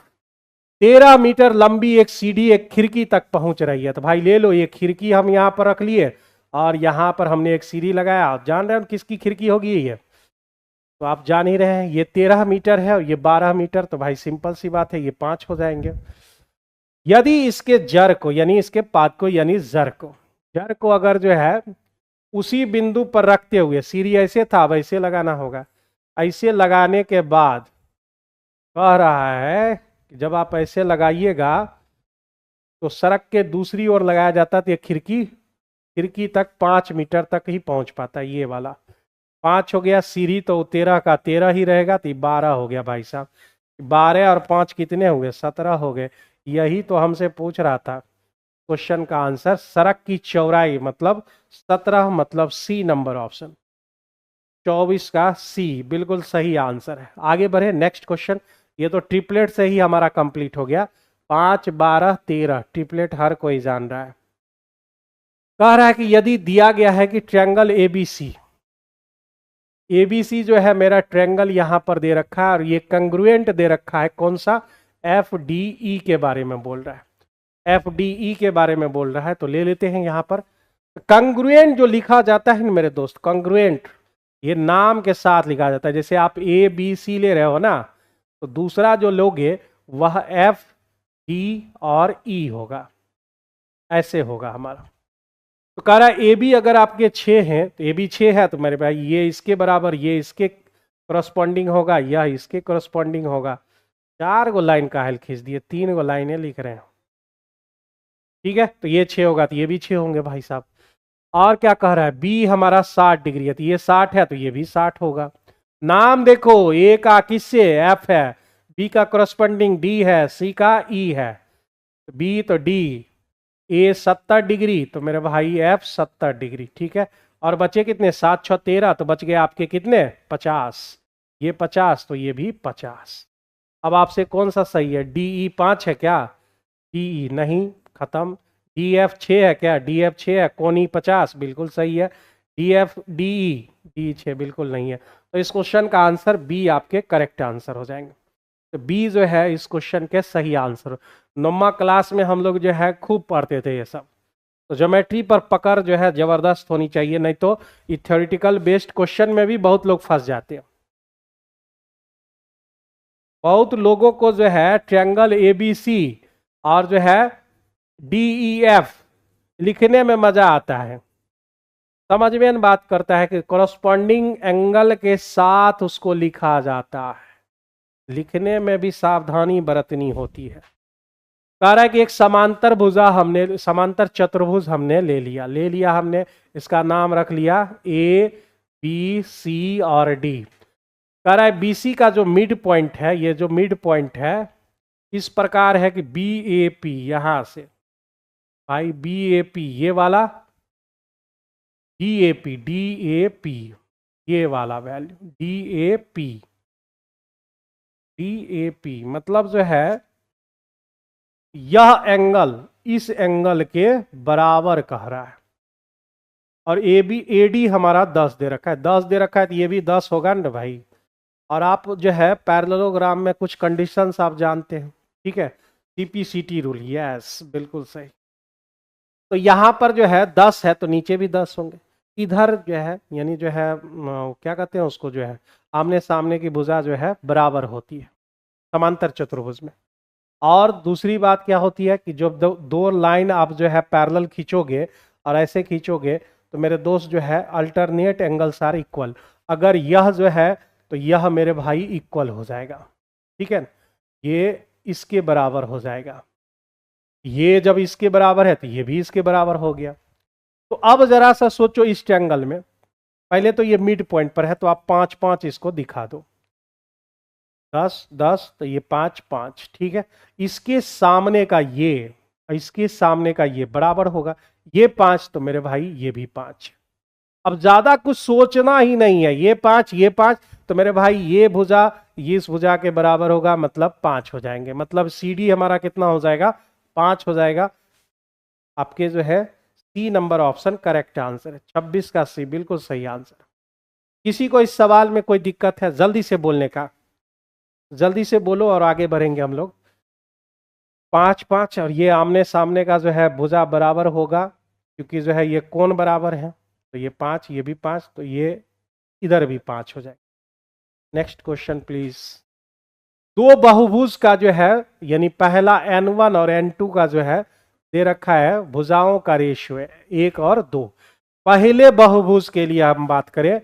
13 मीटर लंबी एक सीढ़ी एक खिड़की तक पहुंच रही है। तो भाई ले लो, ये खिड़की हम यहाँ पर रख लिए और यहाँ पर हमने एक सीढ़ी लगाया। आप जान रहे हो किसकी खिड़की होगी ये? तो आप जान ही रहे हैं, ये 13 मीटर है और ये 12 मीटर। तो भाई सिंपल सी बात है, ये 5 हो जाएंगे। यदि इसके जर को यानी इसके पाद को यानी जर को अगर जो है उसी बिंदु पर रखते हुए, सीढ़ी ऐसे था वैसे लगाना होगा, ऐसे लगाने के बाद कह रहा है कि जब आप ऐसे लगाइएगा तो सड़क के दूसरी ओर लगाया जाता तो ये खिड़की तक 5 मीटर तक ही पहुंच पाता। ये वाला 5 हो गया, सीढ़ी तो 13 का 13 ही रहेगा, तो 12 हो गया भाई साहब। 12 और 5 कितने हुए 17 हो गए। यही तो हमसे पूछ रहा था क्वेश्चन का आंसर। सड़क की चौड़ाई मतलब 17 मतलब सी नंबर ऑप्शन 24 का सी बिल्कुल सही आंसर है। आगे बढ़े नेक्स्ट क्वेश्चन। ये तो ट्रिपलेट से ही हमारा कंप्लीट हो गया। 5 12 13 ट्रिपलेट हर कोई जान रहा है। कह रहा है कि यदि दिया गया है कि ट्रायंगल एबीसी जो है मेरा ट्रायंगल यहां पर दे रखा है और ये कंग्रुएंट दे रखा है, कौन सा? एफडीई के बारे में बोल रहा है। एफडीई के बारे में बोल रहा है, तो ले लेते हैं यहां पर। कंग्रुएंट जो लिखा जाता है ना मेरे दोस्त, कंग्रुएंट ये नाम के साथ लिखा जाता है। जैसे आप ए बी सी ले रहे हो ना, तो दूसरा जो लोगे वह एफ डी और ई होगा, ऐसे होगा हमारा। तो कह रहा है ए बी अगर आपके 6 हैं, तो ए बी 6 है तो मेरे भाई ये इसके बराबर, ये इसके करस्पॉन्डिंग होगा, यह इसके करस्पॉन्डिंग होगा। 4 गो लाइन का हेल खींच दिए, 3 गो लाइनें लिख रहे हैं। ठीक है, तो ये 6 होगा तो ये भी 6 होंगे भाई साहब। और क्या कह रहा है, बी हमारा 60 डिग्री है, तो ये 60 है तो ये भी 60 होगा। नाम देखो, ए का किससे एफ है, बी का करस्पॉन्डिंग डी है, सी का ई है, बी तो डी, ए 70 डिग्री तो मेरे भाई एफ 70 डिग्री। ठीक है, और बचे कितने, 7 6 13, तो बच गए आपके कितने 50। ये 50 तो ये भी 50। अब आपसे कौन सा सही है, डी ई 5 है क्या, डी ई नहीं, खत्म। डी एफ 6 है क्या, डी एफ 6 है, कोनी 50 बिल्कुल सही है। D F D E D 6 बिल्कुल नहीं है। तो इस क्वेश्चन का आंसर बी आपके करेक्ट आंसर हो जाएंगे। तो बी जो है इस क्वेश्चन के सही आंसर। 9वीं क्लास में हम लोग जो है खूब पढ़ते थे ये सब। तो ज्योमेट्री पर पकड़ जो है जबरदस्त होनी चाहिए, नहीं तो ये थ्योरेटिकल बेस्ड क्वेश्चन में भी बहुत लोग फंस जाते हैं। बहुत लोगों को जो है ट्रायंगल ए बी सी और जो है डी ई एफ लिखने में मजा आता है, समझ में बात करता है कि कॉरस्पॉन्डिंग एंगल के साथ उसको लिखा जाता है, लिखने में भी सावधानी बरतनी होती है। कह रहा है कि एक समांतर भुजा हमने, समांतर चतुर्भुज हमने ले लिया हमने, इसका नाम रख लिया ए बी सी और डी। कह रहा है बीसी का जो मिड पॉइंट है, ये जो मिड पॉइंट है इस प्रकार है कि बी ए पी, यहां से भाई बी ए पी ये वाला, D A P, D A P ये वाला value, D A P, D A P मतलब जो है यह एंगल इस एंगल के बराबर कह रहा है। और ए बी ए डी हमारा 10 दे रखा है, 10 दे रखा है तो ये भी 10 होगा ना भाई। और आप जो है पैरेललोग्राम में कुछ कंडीशंस आप जानते हैं, ठीक है, सीपीसीटी रूल, यस बिल्कुल सही। तो यहां पर जो है 10 है तो नीचे भी 10 होंगे। इधर जो है यानी जो है क्या कहते हैं उसको, जो है आमने सामने की भुजा जो है बराबर होती है समांतर चतुर्भुज में। और दूसरी बात क्या होती है कि जब दो लाइन आप जो है पैरेलल खींचोगे और ऐसे खींचोगे तो मेरे दोस्त जो है अल्टरनेट एंगल्स आर इक्वल। अगर यह जो है तो यह मेरे भाई इक्वल हो जाएगा, ठीक है, ये इसके बराबर हो जाएगा, ये जब इसके बराबर है तो ये भी इसके बराबर हो गया। तो अब जरा सा सोचो इस ट्रायंगल में, पहले तो ये मिड पॉइंट पर है तो आप 5 5 इसको दिखा दो, 10 10 तो ये 5 5, ठीक है। इसके सामने का ये, इसके सामने का ये बराबर होगा, ये 5 तो मेरे भाई ये भी 5। अब ज्यादा कुछ सोचना ही नहीं है, ये 5 ये 5 तो मेरे भाई ये भुजा ये इस भुजा के बराबर होगा, मतलब 5 हो जाएंगे। मतलब सी डी हमारा कितना हो जाएगा, 5 हो जाएगा। आपके जो है C number option correct answer है, 26 का सी बिल्कुल सही आंसर। किसी को इस सवाल में कोई दिक्कत है जल्दी से बोलने का, जल्दी से बोलो और आगे बढ़ेंगे हम लोग। 5 5 और ये आमने सामने का जो है भुजा बराबर होगा, क्योंकि जो है ये कोण बराबर है, तो ये 5 ये भी 5 तो ये इधर भी 5 हो जाएगा। Next question please. दो बहुभुज का जो है यानी पहला n1 और n2 का जो है दे रखा है, भुजाओं का रेशियो है 1 और 2। पहले बहुभुज के लिए हम बात करें,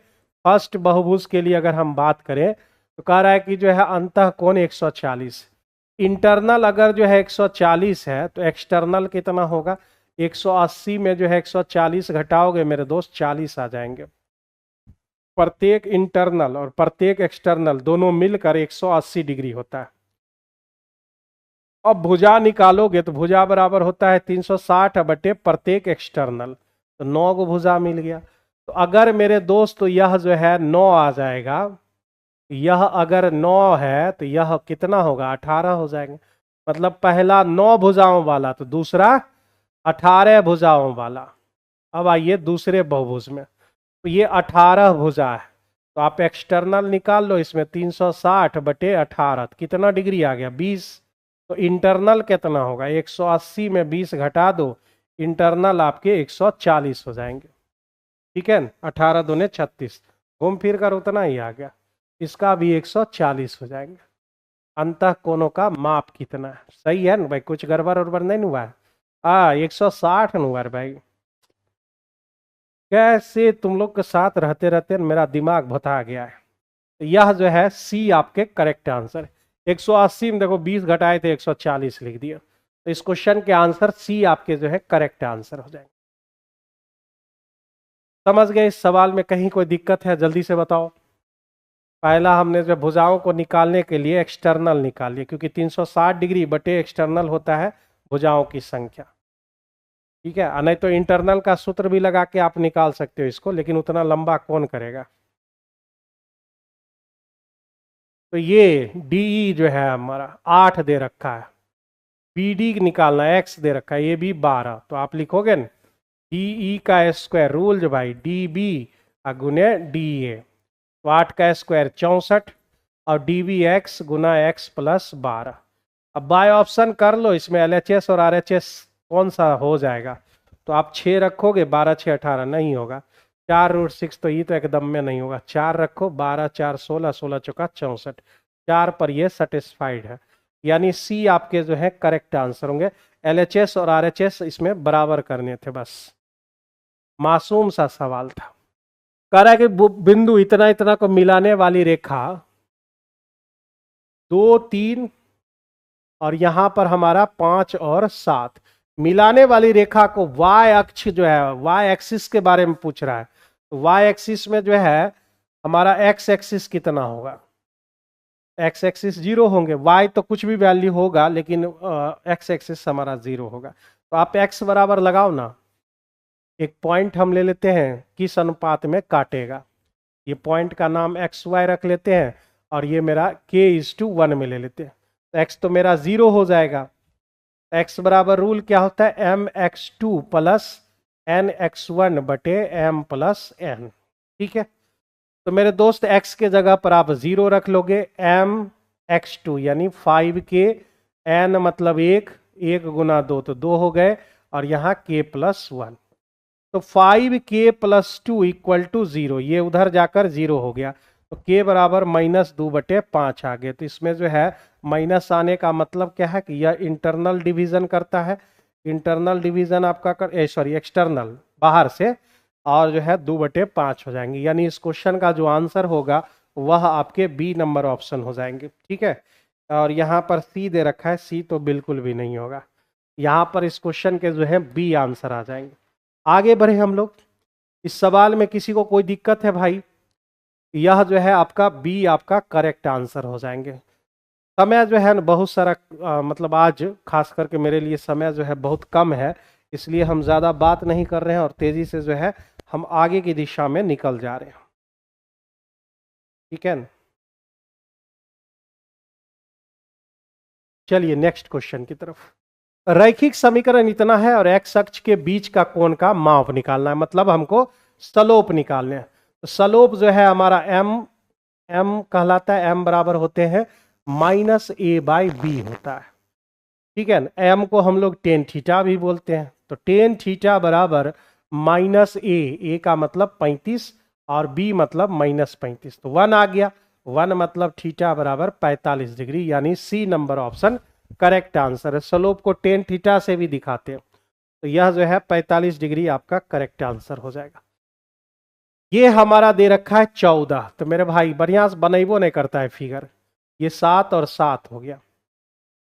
फर्स्ट बहुभुज के लिए अगर हम बात करें तो कह रहा है कि जो है अंतः कोण 140, इंटरनल अगर जो है 140 है तो एक्सटर्नल कितना होगा, 180 में जो है 140 घटाओगे मेरे दोस्त 40 आ जाएंगे। प्रत्येक इंटरनल और प्रत्येक एक्सटर्नल दोनों मिलकर 180 डिग्री होता है। अब भुजा निकालोगे तो भुजा बराबर होता है 360 बटे प्रत्येक एक्सटर्नल, तो 9 को भुजा मिल गया। तो अगर मेरे दोस्त तो यह जो है 9 आ जाएगा, यह अगर 9 है तो यह कितना होगा, 18 हो जाएंगे। मतलब पहला 9 भुजाओं वाला तो दूसरा 18 भुजाओं वाला। अब आइए दूसरे बहुभुज में, तो ये 18 भुजा है, तो आप एक्सटर्नल निकाल लो, इसमें 360 बटे 18 कितना डिग्री आ गया, 20। तो इंटरनल कितना होगा, 180 में 20 घटा दो, इंटरनल आपके 140 हो जाएंगे, ठीक है। 18 दूने 36, घूम फिर कर उतना ही आ गया। इसका भी 140 हो जाएंगे। अंतः कोणों का माप कितना है, सही है ना भाई, कुछ गड़बड़ उड़बड़ नहीं हुआ है। 160 हुआ है भाई। कैसे तुम लोग के साथ रहते रहते मेरा दिमाग भुता गया है। तो यह जो है सी आपके करेक्ट आंसर। 180 में देखो 20 घटाए थे 140 लिख दिया, तो इस क्वेश्चन के आंसर सी आपके जो है करेक्ट आंसर हो जाएंगे। समझ गए इस सवाल में कहीं कोई दिक्कत है, जल्दी से बताओ। पहला हमने जो भुजाओं को निकालने के लिए एक्सटर्नल निकाल लिया, क्योंकि 360 डिग्री बटे एक्सटर्नल होता है भुजाओं की संख्या, ठीक है। नहीं तो इंटरनल का सूत्र भी लगा के आप निकाल सकते हो इसको, लेकिन उतना लंबा कौन करेगा। तो ये डी जो है हमारा 8 दे रखा है, बी डी निकालना है, एक्स दे रखा है, ये भी 12, तो आप लिखोगे ना डी ई का स्क्वायर, रूल जो भाई डी बी गुने डी ए, तो 8 का स्क्वायर 64 और डी बी एक्स गुना एक्स प्लस 12। अब बाय ऑप्शन कर लो, इसमें एल एच एस और आर एच एस कौन सा हो जाएगा, तो आप 6 रखोगे, 12 6 18 नहीं होगा, 4√6 तो ये तो एकदम में नहीं होगा, 4 रखो, 12 4 16, 16 चौका 64, 4 पर ये सेटिस्फाइड है, यानी सी आपके जो है करेक्ट आंसर होंगे। एल एच एस और आर एच एस इसमें बराबर करने थे, बस मासूम सा सवाल था। कह रहा है कि बिंदु इतना इतना को मिलाने वाली रेखा 2 3 और यहां पर हमारा 5 और 7, मिलाने वाली रेखा को y अक्ष जो है y एक्सिस के बारे में पूछ रहा है, तो y एक्सिस में जो है हमारा x एक्सिस कितना होगा, x एक्सिस 0 होंगे, y तो कुछ भी वैल्यू होगा, लेकिन x एक्सिस हमारा 0 होगा, तो आप x बराबर लगाओ ना। एक पॉइंट हम ले लेते हैं किस अनुपात में काटेगा, ये पॉइंट का नाम एक्स वाई रख लेते हैं, और ये मेरा k:1 में ले लेते हैं, तो x तो मेरा 0 हो जाएगा। x बराबर रूल क्या होता है, mx2 प्लस nx1 बटे m प्लस n, ठीक है। तो मेरे दोस्त x के जगह पर आप 0 रख लोगे, mx2 यानी 5k, n मतलब 1, 1 गुना 2 तो 2 हो गए, और यहाँ k+1, तो 5k + 2 = 0, ये उधर जाकर 0 हो गया, तो k बराबर -2 बटे 5 आ गए। तो इसमें जो है माइनस आने का मतलब क्या है कि यह इंटरनल डिवीजन करता है, इंटरनल डिवीजन आपका एक्सटर्नल बाहर से, और जो है 2/5 हो जाएंगे, यानी इस क्वेश्चन का जो आंसर होगा वह आपके बी नंबर ऑप्शन हो जाएंगे, ठीक है। और यहाँ पर सी दे रखा है, सी तो बिल्कुल भी नहीं होगा, यहाँ पर इस क्वेश्चन के जो है बी आंसर आ जाएंगे। आगे बढ़े हम लोग, इस सवाल में किसी को कोई दिक्कत है भाई, यह जो है आपका बी आपका करेक्ट आंसर हो जाएंगे। समय जो है ना बहुत सारा मतलब आज खास करके मेरे लिए समय जो है बहुत कम है, इसलिए हम ज़्यादा बात नहीं कर रहे हैं और तेज़ी से जो है हम आगे की दिशा में निकल जा रहे हैं, ठीक है ना। चलिए नेक्स्ट क्वेश्चन की तरफ। रैखिक समीकरण इतना है और एक्स अक्ष के बीच का कोण का माप निकालना है, मतलब हमको स्लोप निकालने हैं। तो स्लोप जो है हमारा m कहलाता है, m बराबर होते हैं -a/b होता है, ठीक है ना। m को हम लोग टेन थीटा भी बोलते हैं, तो टेन थीटा बराबर -a का मतलब 35 और b मतलब -35, तो 1 आ गया, 1 मतलब थीटा बराबर 45 डिग्री, यानी C number option correct answer है। स्लोप को टेन थीटा से भी दिखाते हैं, तो यह जो है 45 डिग्री आपका करेक्ट आंसर हो जाएगा। ये हमारा दे रखा है 14, तो मेरे भाई बढ़िया से बनेबो नहीं करता है फिगर, ये 7 और 7 हो गया,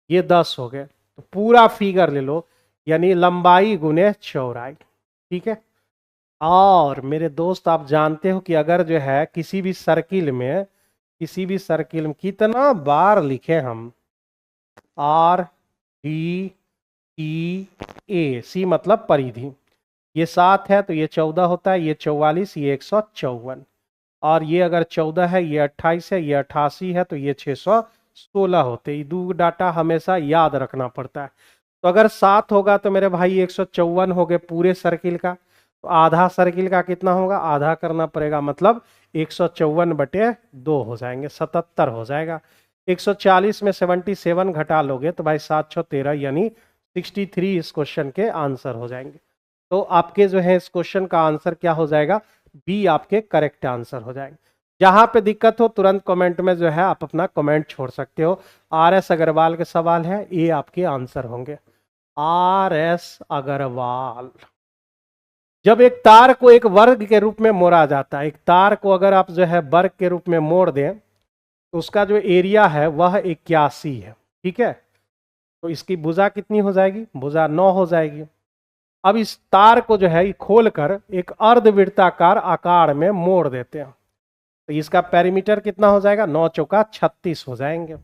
ये 10 हो गए, तो पूरा फिगर ले लो, यानी लंबाई गुने चौड़ाई, ठीक है। और मेरे दोस्त आप जानते हो कि अगर जो है किसी भी सर्किल में कितना बार लिखे हम RDE, सी मतलब परिधि, ये 7 है तो ये 14 होता है, ये 44, ये 154, और ये अगर 14 है, ये 28 है, ये 88 है, तो ये 616 होते। ये दो डाटा हमेशा याद रखना पड़ता है। तो अगर 7 होगा तो मेरे भाई 154 हो गए पूरे सर्किल का, तो आधा सर्किल का कितना होगा, आधा करना पड़ेगा, मतलब 154/2 हो जाएंगे, 77 हो जाएगा। 140 में 77 घटा लोगे तो भाई 7 6 13, यानी 63 इस क्वेश्चन के आंसर हो जाएंगे। तो आपके जो है इस क्वेश्चन का आंसर क्या हो जाएगा, बी आपके करेक्ट आंसर हो जाएंगे। जहां पे दिक्कत हो तुरंत कमेंट में जो है आप अपना कमेंट छोड़ सकते हो। आर एस अग्रवाल के सवाल है, ये आपके आंसर होंगे। आर एस अग्रवाल, जब एक तार को एक वर्ग के रूप में मोड़ा जाता है, एक तार को अगर आप जो है वर्ग के रूप में मोड़ दें तो उसका जो एरिया है वह 81 है। ठीक है, तो इसकी भुजा कितनी हो जाएगी, भुजा 9 हो जाएगी। अब इस तार को जो है खोलकर एक अर्धवृत्ताकार आकार में मोड़ देते हैं, तो इसका पेरीमीटर कितना हो जाएगा, 9 चौका 36 हो जाएंगे।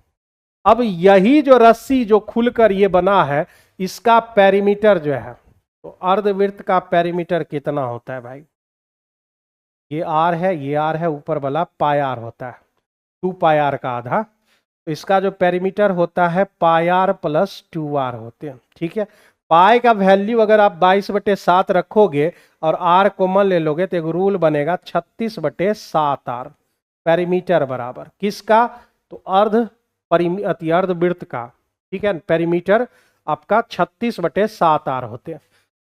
अब यही जो रस्सी जो खुलकर ये बना है, इसका पेरीमीटर जो है, तो अर्धवृत्त का पेरीमीटर कितना होता है भाई, ये आर है, ये आर है, ऊपर वाला पाई आर होता है, 2 पाई आर का आधा। तो इसका जो पेरीमीटर होता है पाई आर प्लस 2 आर होते हैं। ठीक है, पाई का वैल्यू अगर आप 22/7 रखोगे और आर कॉमन ले लोगे तो एक रूल बनेगा 36/7 आर, पेरीमीटर बराबर किसका, तो अर्धवृत्त का। ठीक है, पेरीमीटर आपका 36/7 आर होते हैं।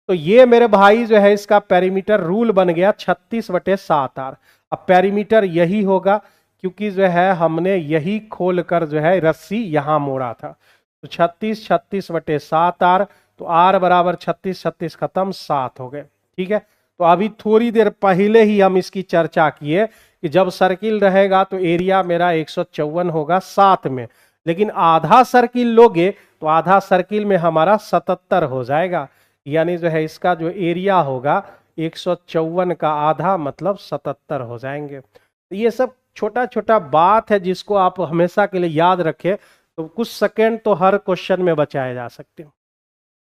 तो ये मेरे भाई जो है इसका पेरीमीटर रूल बन गया 36/7 आर। अब पेरीमीटर यही होगा क्योंकि जो है हमने यही खोलकर जो है रस्सी यहां मोड़ा था। तो 36/7 आर, तो आर बराबर 36 खत्म 7 हो गए। ठीक है, तो अभी थोड़ी देर पहले ही हम इसकी चर्चा किए कि जब सर्किल रहेगा तो एरिया मेरा 154 होगा 7 में, लेकिन आधा सर्किल लोगे तो आधा सर्किल में हमारा 77 हो जाएगा, यानी जो है इसका जो एरिया होगा 154 का आधा मतलब 77 हो जाएंगे। तो ये सब छोटा छोटा बात है जिसको आप हमेशा के लिए याद रखें, तो कुछ सेकंड तो हर क्वेश्चन में बचाए जा सकते हो।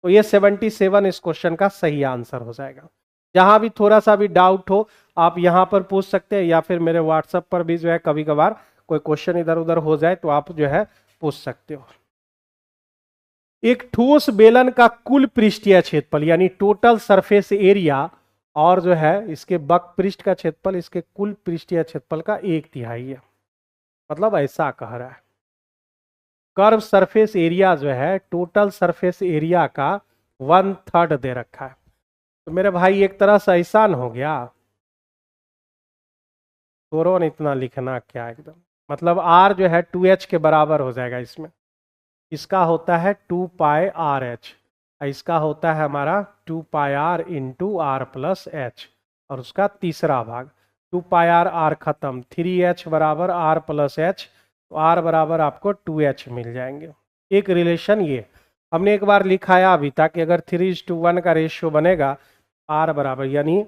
तो ये 77 इस क्वेश्चन का सही आंसर हो जाएगा। जहां भी थोड़ा सा भी डाउट हो आप यहां पर पूछ सकते हैं, या फिर मेरे व्हाट्सएप पर भी जो है कभी कभार कोई क्वेश्चन इधर उधर हो जाए तो आप जो है पूछ सकते हो। एक ठोस बेलन का कुल पृष्ठीय क्षेत्रफल यानी टोटल सरफेस एरिया और जो है इसके बक पृष्ठ का क्षेत्रफल इसके कुल पृष्ठीय क्षेत्रफल का 1/3 है। मतलब ऐसा कह रहा है कर्व सरफेस एरिया जो है टोटल सरफेस एरिया का 1/3 दे रखा है। तो मेरे भाई एक तरह से आसान हो गया, तोरो इतना लिखना क्या एकदम, मतलब आर जो है 2h के बराबर हो जाएगा इसमें। इसका होता है 2 पाई आर एच, इसका होता है हमारा 2 pi r into r plus h, और उसका तीसरा भाग 2 पाई आर, आर खत्म, 3h बराबर आर प्लस एच, तो आर बराबर आपको 2h मिल जाएंगे। एक रिलेशन ये हमने एक बार लिखाया अभी तक कि अगर 3:1 का रेशियो बनेगा आर बराबर, यानी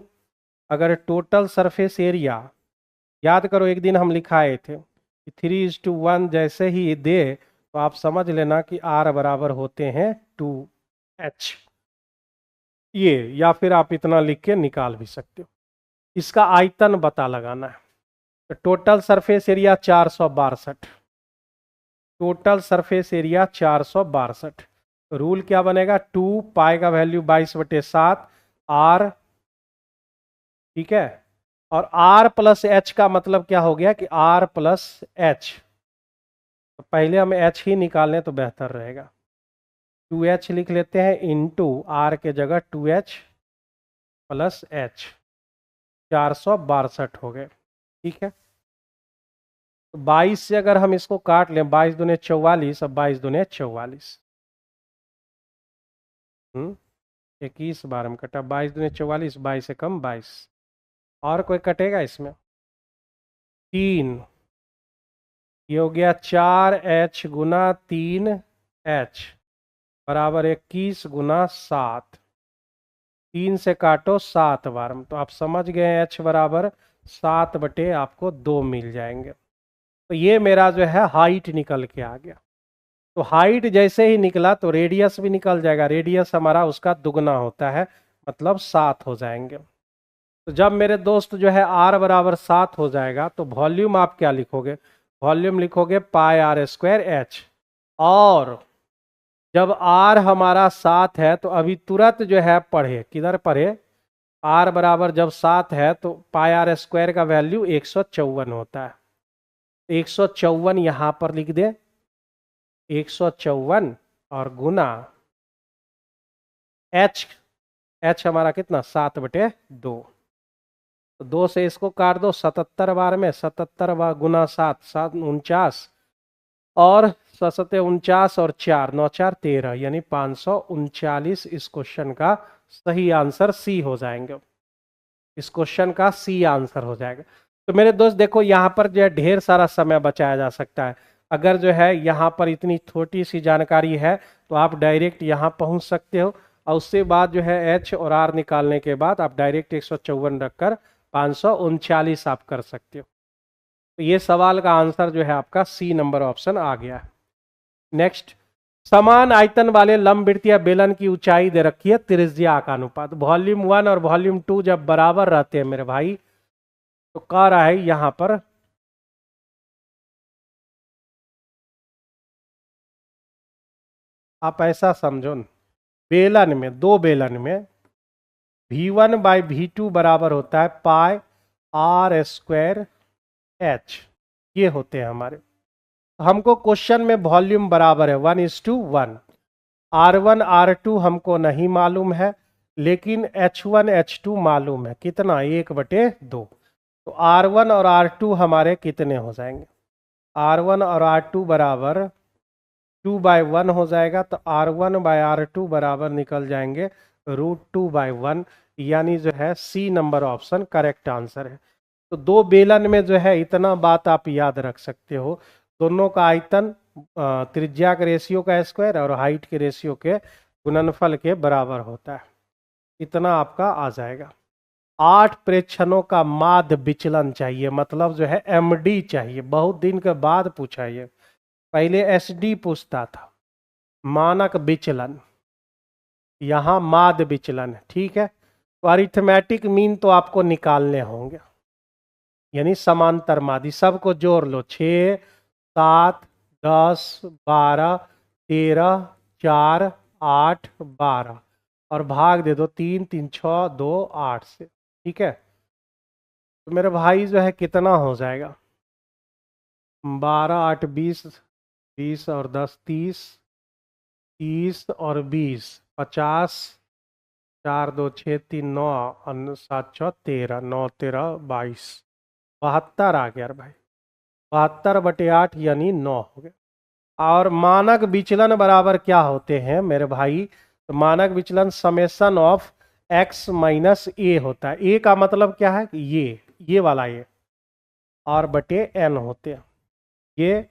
अगर टोटल सरफेस एरिया, याद करो एक दिन हम लिखाए थे कि 3:1 जैसे ही दे तो आप समझ लेना कि आर बराबर होते हैं 2h, ये, या फिर आप इतना लिख के निकाल भी सकते हो। इसका आयतन पता लगाना है, तो total surface area 462, total surface area 462, तो रूल क्या बनेगा 2 पाई का वैल्यू 22/7 आर। ठीक है, और आर प्लस एच का मतलब क्या हो गया कि आर प्लस एच, तो पहले हम एच ही निकालें तो बेहतर रहेगा, 2h लिख लेते हैं इंटू आर के जगह 2h प्लस एच, 462 हो गए। ठीक है, तो 22 से अगर हम इसको काट लें 22 दूने 44, अब 22 दूने 44, 21 बार में कटा, 22 दूने 44, 22 से कम 22, और कोई कटेगा इसमें 3, ये हो गया 4h गुना 3h बराबर 21 गुना 7, 3 से काटो 7 बार, तो आप समझ गए h बराबर 7/, आपको 2 मिल जाएंगे। तो ये मेरा जो है हाइट निकल के आ गया। तो हाइट जैसे ही निकला तो रेडियस भी निकल जाएगा, रेडियस हमारा उसका दुगना होता है, मतलब 7 हो जाएंगे। तो जब मेरे दोस्त जो है आर बराबर 7 हो जाएगा तो वॉल्यूम आप क्या लिखोगे, वॉल्यूम लिखोगे पाई आर स्क्वायर एच, और जब आर हमारा 7 है तो अभी तुरंत जो है पढ़े, किधर पढ़े, आर बराबर जब 7 है तो पाई आर स्क्वायर का वैल्यू 154 होता है, 154 यहाँ पर लिख दे, 154 और गुना एच एच हमारा कितना 7/2, तो 2 से इसको काट दो 77 बार में, 77 बार गुना 7, 7 49, और 7 49 और 4 9 4 13, यानी 539 इस क्वेश्चन का सही आंसर सी हो जाएंगे। इस क्वेश्चन का सी आंसर हो जाएगा। तो मेरे दोस्त देखो यहाँ पर जो है ढेर सारा समय बचाया जा सकता है। अगर जो है यहाँ पर इतनी छोटी सी जानकारी है तो आप डायरेक्ट यहाँ पहुँच सकते हो, और उससे बाद जो है एच और आर निकालने के बाद आप डायरेक्ट 154 रखकर 539 आप कर सकते हो। तो ये सवाल का आंसर जो है आपका सी नंबर ऑप्शन आ गया है। नेक्स्ट, समान आयतन वाले लंबवृत्तीय बेलन की ऊंचाई दे रखी है त्रिज्या का अनुपात। वॉल्यूम 1 और वॉल्यूम 2 जब बराबर रहते हैं मेरे भाई, तो कह रहा है यहां पर आप ऐसा समझो न, बेलन में, दो बेलन में V1/V2 बराबर होता है पाई R² H, ये होते हैं हमारे। हमको क्वेश्चन में वॉल्यूम बराबर है 1:1, R1 R2 हमको नहीं मालूम है, लेकिन H1 H2 मालूम है, कितना 1/2। तो R1 और R2 हमारे कितने हो जाएंगे, R1 और R2 बराबर 2/1 हो जाएगा, तो R1/R2 बराबर निकल जाएंगे √2/1, यानी जो है C number option correct answer है। तो दो बेलन में जो है इतना बात आप याद रख सकते हो, दोनों का आयतन त्रिज्या के रेशियो का स्क्वायर और हाइट के रेशियो के गुणनफल के बराबर होता है, इतना आपका आ जाएगा। 8 प्रेक्षणों का माध्य विचलन चाहिए, मतलब जो है MD चाहिए, बहुत दिन के बाद पूछा है ये, पहले SD पूछता था, मानक विचलन, यहाँ माध्य विचलन है, ठीक है। तो अरिथमेटिक मीन तो आपको निकालने होंगे, यानी समांतर माध्य, सबको जोड़ लो, 6 7 10 12 13 4 8 12, और भाग दे दो 3 3 6 2 8 से, ठीक है। तो मेरे भाई जो है कितना हो जाएगा, 12 8 20, 20 और 10 30, 30 और 20 50, 4 2 6 3 9 7 6 13, 9 13 22, 72 आ गया भाई, 72/8 यानी 9 हो गया। और मानक विचलन बराबर क्या होते हैं मेरे भाई, तो मानक विचलन समेशन ऑफ x माइनस ए होता है। ए का मतलब क्या है, ये वाला ए, और बटे n होते हैं, ये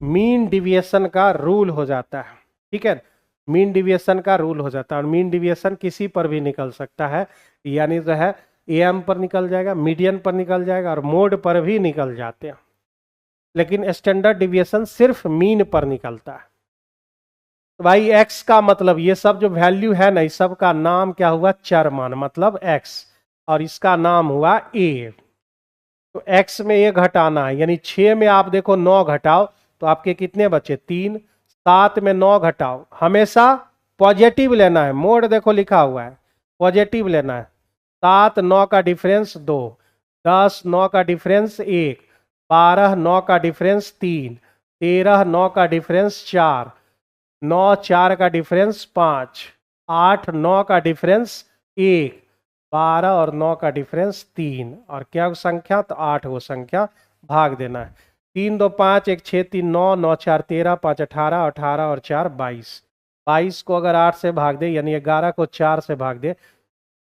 मीन डिविएशन का रूल हो जाता है, ठीक है। मीन डिविएशन का रूल हो जाता है, और मीन डिविएशन किसी पर भी निकल सकता है, यानी जो है AM पर निकल जाएगा, मीडियन पर निकल जाएगा, और मोड पर भी निकल जाते हैं, लेकिन स्टैंडर्ड डिविएशन सिर्फ मीन पर निकलता है। तो भाई x का मतलब ये सब जो वैल्यू है ना, इस सब का नाम क्या हुआ, चर मान, मतलब x, और इसका नाम हुआ a। तो x में ये घटाना है, यानी 6 में आप देखो 9 घटाओ तो आपके कितने बचे 3, 7 में 9 घटाओ, हमेशा पॉजिटिव लेना है, मोड देखो लिखा हुआ है, पॉजिटिव लेना है। 7 9 का डिफरेंस 2, 10 9 का डिफरेंस 1, 12 9 का डिफरेंस 3, 13 9 का डिफरेंस 4, 9 4 का डिफरेंस 5, 8 9 का डिफरेंस 1, 12 और 9 का डिफरेंस 3, और क्या संख्या, तो 8 वो संख्या, भाग देना है। 3 2 5 1 6 3 9, 9 4 13, 5 18, 18 और 4 22, 22 को अगर 8 से भाग दे, यानी 11 को 4 से भाग दे,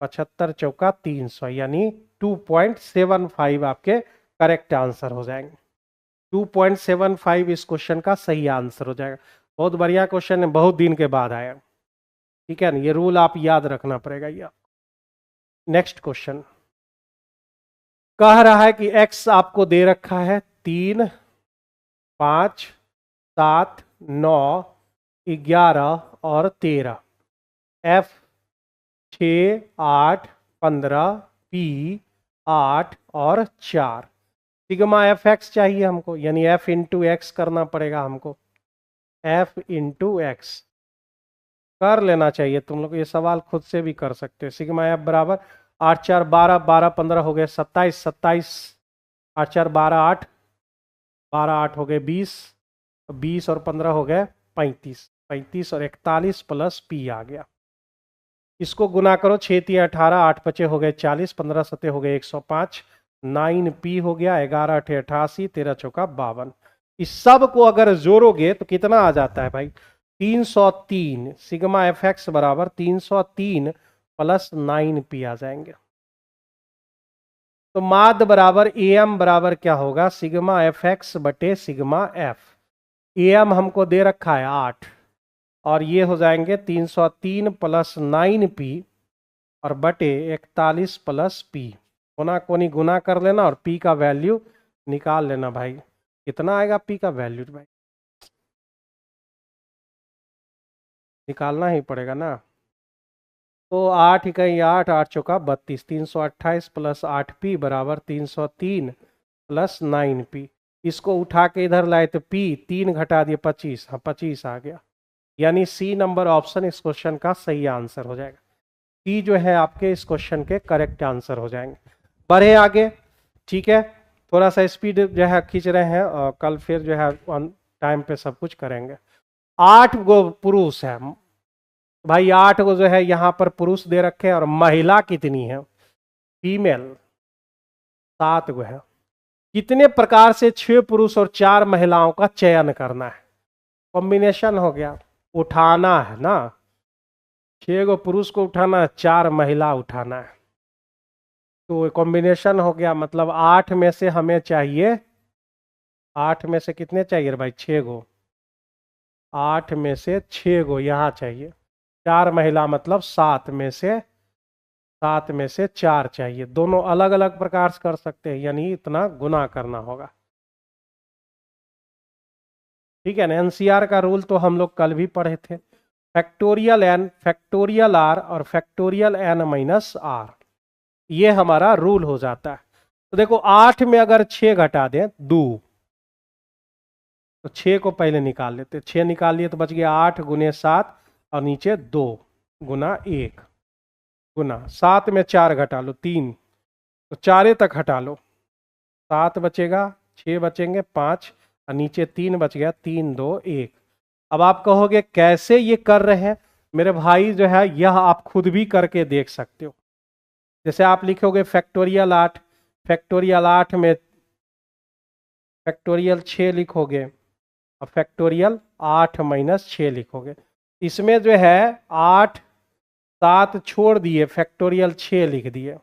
75 चौका 300, यानी 2.75 आपके करेक्ट आंसर हो जाएंगे। 2.75 इस क्वेश्चन का सही आंसर हो जाएगा। बहुत बढ़िया क्वेश्चन है, बहुत दिन के बाद आया, ठीक है ना, ये रूल आप याद रखना पड़ेगा ये। नेक्स्ट क्वेश्चन कह रहा है कि x आपको दे रखा है 3 5 7 9 11 और 13, f 6 8 15 p 8 और 4, सिग्मा एफ एक्स चाहिए हमको, यानी f इंटू एक्स करना पड़ेगा हमको, f इंटू एक्स कर लेना चाहिए तुम लोग, ये सवाल खुद से भी कर सकते हो। सिग्मा एफ बराबर 8 4 12, 12 15 हो गए 27, 27 8 4 12 8, 12 8 हो गए 20, 20 और 15 हो गए 35, 35 और 41 प्लस p आ गया। इसको गुना करो, 6 3 18, 8 5 हो गए 40, 15 7 हो गए 105, 9p हो गया, 11 8 88, 13 चौका 52। इस सब को अगर जोड़ोगे तो कितना आ जाता है भाई? 303। सिग्मा एफ एक्स बराबर 303 प्लस 9p आ जाएंगे। तो माद बराबर ए एम बराबर क्या होगा? सिग्मा एफ एक्स बटे सिग्मा एफ। ए एम हमको दे रखा है 8, और ये हो जाएंगे 303 प्लस 9p और बटे 41 प्लस p। कोना कोनी गुना कर लेना और p का वैल्यू निकाल लेना भाई। कितना आएगा p का वैल्यू भाई? निकालना ही पड़ेगा ना। तो 8 इकाई 8, 8 चौका 32, 328 प्लस 8p बराबर 303 प्लस 9p। इसको उठा के इधर लाए तो p 3 घटा दिए 25, हाँ 25 आ गया। यानी सी नंबर ऑप्शन इस क्वेश्चन का सही आंसर हो जाएगा। सी जो है आपके इस क्वेश्चन के करेक्ट आंसर हो जाएंगे। बढ़े आगे, ठीक है। थोड़ा सा स्पीड जो है खींच रहे हैं, और कल फिर जो है ऑन टाइम पे सब कुछ करेंगे। 8 गो पुरुष है भाई, 8 गो जो है यहाँ पर पुरुष दे रखे हैं, और महिला कितनी है? फीमेल 7 गो है। कितने प्रकार से 6 पुरुष और 4 महिलाओं का चयन करना है? कॉम्बिनेशन हो गया, उठाना है ना। 6 गो पुरुष को उठाना है, 4 महिला उठाना है, तो कॉम्बिनेशन हो गया। मतलब 8 में से हमें चाहिए, 8 में से कितने चाहिए भाई? 6 गो। 8 में से 6 गो यहाँ चाहिए। 4 महिला मतलब 7 में से 4 चाहिए। दोनों अलग अलग प्रकार से कर सकते हैं, यानी इतना गुना करना होगा। ठीक है ना। एनसीआर का रूल तो हम लोग कल भी पढ़े थे। फैक्टोरियल एन, फैक्टोरियल आर और फैक्टोरियल एन माइनस आर, ये हमारा रूल हो जाता है। तो देखो 8 में अगर 6 घटा दें 2, तो 6 को पहले निकाल लेते। 6 निकाल लिए तो बच गया 8 गुने 7 और नीचे 2 गुना 1 गुना 7 में 4 घटा लो 3, तो 4 तक हटा लो, 7 बचेगा, 6 बचेंगे 5 और नीचे 3 बच गया, 3 2 1। अब आप कहोगे कैसे ये कर रहे हैं? मेरे भाई जो है यह आप खुद भी करके देख सकते हो। जैसे आप लिखोगे फैक्टोरियल 8, फैक्टोरियल 8 में फैक्टोरियल 6 लिखोगे, और फैक्टोरियल 8 माइनस 6 लिखोगे। इसमें जो है 8 7 छोड़ दिए, फैक्टोरियल 6 लिख दिए।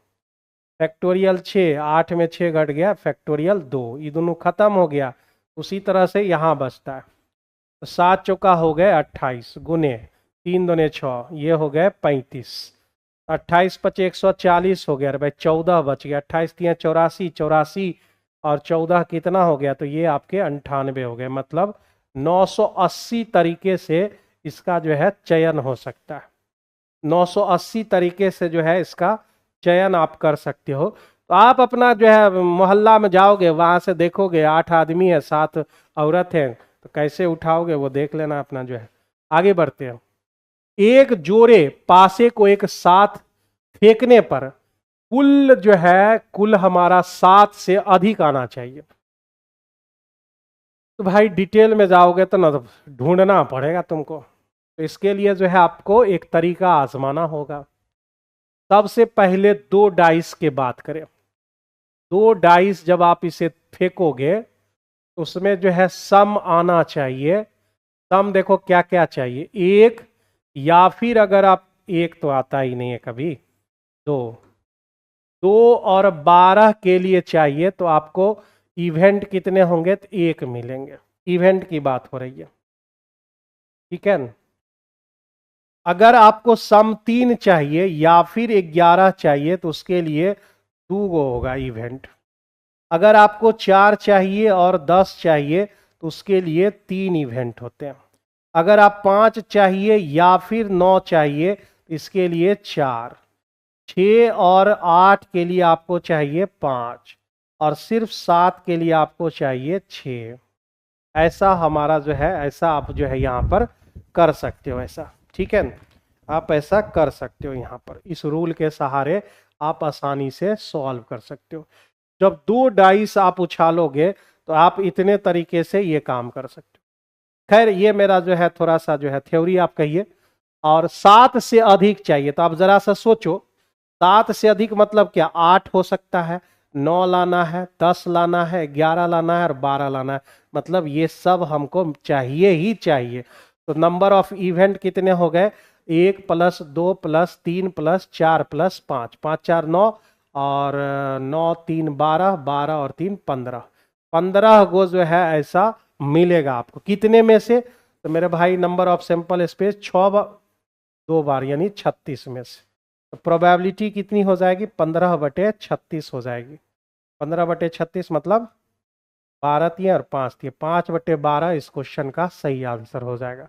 फैक्टोरियल 6, 8 में 6 घट गया, फैक्टोरियल 2, ये दोनों खत्म हो गया। उसी तरह से यहाँ बचता है। तो 7 चौका हो गए 28 गुने 3 दूने 6, ये हो गए 35। 28 पचे 140 हो गया भाई, 14 बच गया। 28 3 84, 84 और 14 कितना हो गया? तो ये आपके 98 हो गए। मतलब 980 तरीके से इसका जो है चयन हो सकता है। 980 तरीके से जो है इसका चयन आप कर सकते हो। तो आप अपना जो है मोहल्ला में जाओगे, वहां से देखोगे 8 आदमी है 7 औरत है, तो कैसे उठाओगे वो देख लेना अपना जो है। आगे बढ़ते हैं। एक जोड़े पासे को एक साथ फेंकने पर कुल जो है, कुल हमारा 7 से अधिक आना चाहिए। तो भाई डिटेल में जाओगे तो ना ढूंढना पड़ेगा तुमको। तो इसके लिए जो है आपको एक तरीका आजमाना होगा। सबसे पहले 2 डाइस की बात करें। 2 डाइस जब आप इसे फेंकोगे तो उसमें जो है सम आना चाहिए। सम देखो क्या क्या चाहिए, 1, या फिर अगर आप 1 तो आता ही नहीं है कभी, 2 और 12 के लिए चाहिए, तो आपको इवेंट कितने होंगे? तो 1 मिलेंगे। इवेंट की बात हो रही है, ठीक है ना। अगर आपको सम 3 चाहिए या फिर 11 चाहिए, तो उसके लिए 2 गो होगा इवेंट। अगर आपको 4 चाहिए और 10 चाहिए, तो उसके लिए 3 इवेंट होते हैं। अगर आप 5 चाहिए या फिर 9 चाहिए, इसके लिए 4। 6 और 8 के लिए आपको चाहिए 5, और सिर्फ 7 के लिए आपको चाहिए 6। ऐसा हमारा जो है, ऐसा आप जो है यहाँ पर कर सकते हो ऐसा, ठीक है ना। आप ऐसा कर सकते हो यहाँ पर, इस रूल के सहारे आप आसानी से सॉल्व कर सकते हो। जब 2 डाइस आप उछालोगे तो आप इतने तरीके से ये काम कर सकते हो। खैर ये मेरा जो है थोड़ा सा जो है थ्योरी आप कहिए, और 7 से अधिक चाहिए। तो आप जरा सा सोचो, 7 से अधिक मतलब क्या, 8 हो सकता है, 9 लाना है, 10 लाना है, 11 लाना है और 12 लाना है। मतलब ये सब हमको चाहिए ही चाहिए। तो नंबर ऑफ इवेंट कितने हो गए, 1 + 2 + 3 + 4 + 5, 5 4 9 और 9 3 12, 12 और 3 15, 15 गो जो है ऐसा मिलेगा आपको। कितने में से, तो मेरे भाई नंबर ऑफ सैंपल स्पेस 2 बार यानी 36 में से। तो प्रोबेबिलिटी कितनी हो जाएगी, 15/36 हो जाएगी। 15/36 मतलब 12 तिये और 5 तिये, 5/12 इस क्वेश्चन का सही आंसर हो जाएगा।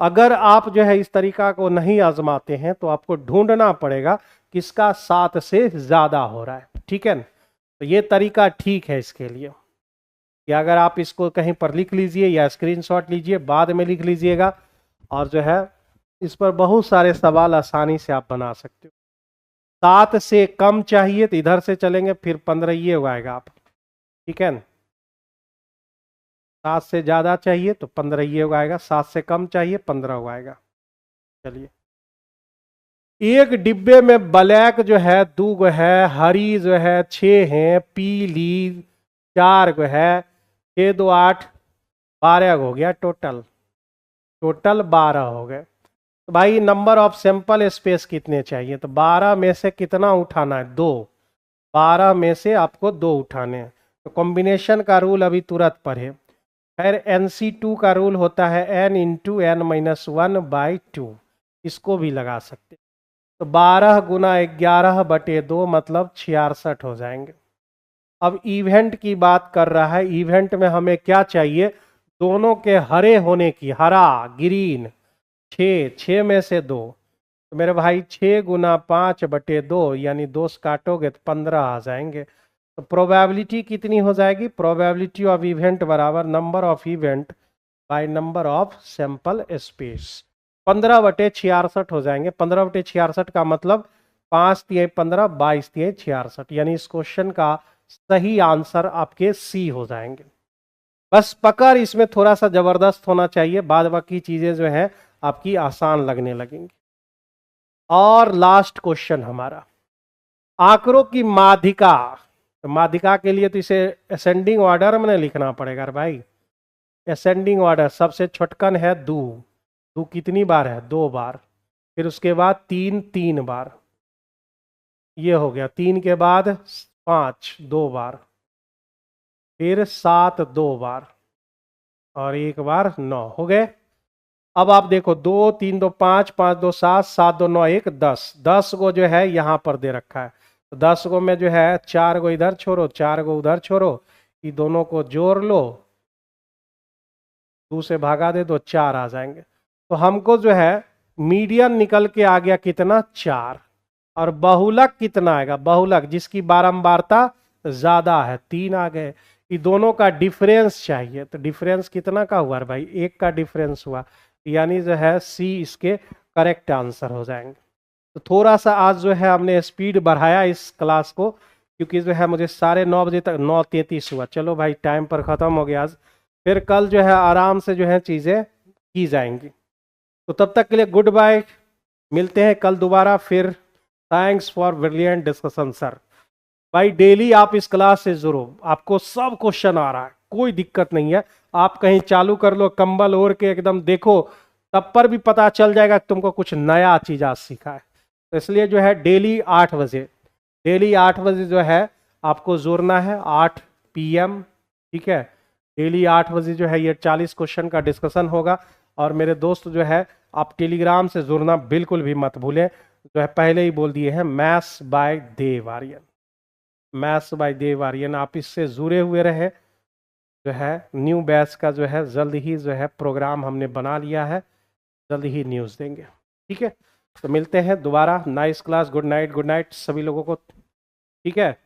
अगर आप जो है इस तरीका को नहीं आजमाते हैं तो आपको ढूंढना पड़ेगा किसका 7 से ज्यादा हो रहा है, ठीक है ना। तो ये तरीका ठीक है इसके लिए कि अगर आप इसको कहीं पर लिख लीजिए या स्क्रीनशॉट लीजिए, बाद में लिख लीजिएगा, और जो है इस पर बहुत सारे सवाल आसानी से आप बना सकते हो। 7 से कम चाहिए तो इधर से चलेंगे, फिर 15 ये उगाएगा आप, ठीक है ना। 7 से ज्यादा चाहिए तो 15 ये उगाएगा, 7 से कम चाहिए 15 उगाएगा। चलिए, एक डिब्बे में ब्लैक जो है 2 गो है, हरी जो है 6 है, पीली 4 गो है, 6 2 8 12 हो गया, टोटल 12 हो गए। तो भाई नंबर ऑफ सैंपल स्पेस कितने चाहिए, तो 12 में से कितना उठाना है, 2। 12 में से आपको 2 उठाने हैं। तो कॉम्बिनेशन का रूल अभी तुरंत पढ़े। खैर NC2 का रूल होता है n×n-1/2, इसको भी लगा सकते। तो 12 × 11/2 मतलब 66 हो जाएंगे। अब इवेंट की बात कर रहा है, इवेंट में हमें क्या चाहिए, दोनों के हरे होने की, हरा ग्रीन, 6 में से 2। तो मेरे भाई 6 × 5/2 यानी 2 से काटोगे तो 15 आ जाएंगे। तो प्रोबेबिलिटी कितनी हो जाएगी, प्रोबेबिलिटी ऑफ इवेंट बराबर number of event by number of sample space, 15/66 हो जाएंगे। 15/66 का मतलब 5 तिये 15, 22 तिये 66, यानी इस क्वेश्चन का सही आंसर आपके सी हो जाएंगे। बस पकड़ इसमें थोड़ा सा जबरदस्त होना चाहिए, बाद बाकी चीजें जो है आपकी आसान लगने लगेंगी। और लास्ट क्वेश्चन हमारा, आंकड़ों की माध्यिका। तो माध्यिका के लिए तो इसे असेंडिंग ऑर्डर में लिखना पड़ेगा भाई। असेंडिंग ऑर्डर, सबसे छोटकन है 2, 2 कितनी बार है, 2 बार, फिर उसके बाद 3 3 बार, ये हो गया, 3 के बाद 5 2 बार, फिर 7 2 बार और 1 बार 9 हो गए। अब आप देखो 2 3 2 5, 5 2 7, 7 2 9 1 10, 10 गो जो है यहाँ पर दे रखा है। तो 10 गो में जो है 4 गो इधर छोड़ो, 4 गो उधर छोड़ो, ये दोनों को जोड़ लो, 2 से भागा दे दो, 4 आ जाएंगे। तो हमको जो है मीडियन निकल के आ गया कितना, 4। और बहुलक कितना आएगा, बहुलक जिसकी बारंबारता ज्यादा है, 3 आ गए। ये दोनों का डिफरेंस चाहिए, तो डिफरेंस कितना का हुआ भाई, 1 का डिफरेंस हुआ, यानी जो है सी इसके करेक्ट आंसर हो जाएंगे। तो थोड़ा सा आज जो है हमने स्पीड बढ़ाया इस क्लास को, क्योंकि जो है मुझे 9:30 तक, 9:33 हुआ, चलो भाई टाइम पर ख़त्म हो गया आज। फिर कल जो है आराम से जो है चीज़ें की जाएंगी। तो तब तक के लिए गुड बाय, मिलते हैं कल दोबारा फिर। Thanks for brilliant discussion sir. भाई डेली आप इस क्लास से जुड़ो, आपको सब क्वेश्चन आ रहा है, कोई दिक्कत नहीं है। आप कहीं चालू कर लो, कंबल ओढ़ के एकदम देखो, तब पर भी पता चल जाएगा कि तुमको कुछ नया चीज आज सीखा है। तो इसलिए जो है डेली 8 बजे, डेली 8 बजे जो है आपको जुड़ना है, 8 PM, ठीक है। डेली 8 बजे जो है ये 40 क्वेश्चन का डिस्कशन होगा। और मेरे दोस्त जो है आप टेलीग्राम से जुड़ना बिल्कुल भी मत भूलें, जो है पहले ही बोल दिए हैं, maths by Dev Aryan, maths by Dev Aryan, आप इससे जुड़े हुए रहे। जो है न्यू बैच का जो है जल्द ही जो है प्रोग्राम हमने बना लिया है, जल्द ही न्यूज़ देंगे, ठीक है। तो मिलते हैं दोबारा, nice class, good night, good night सभी लोगों को, ठीक है।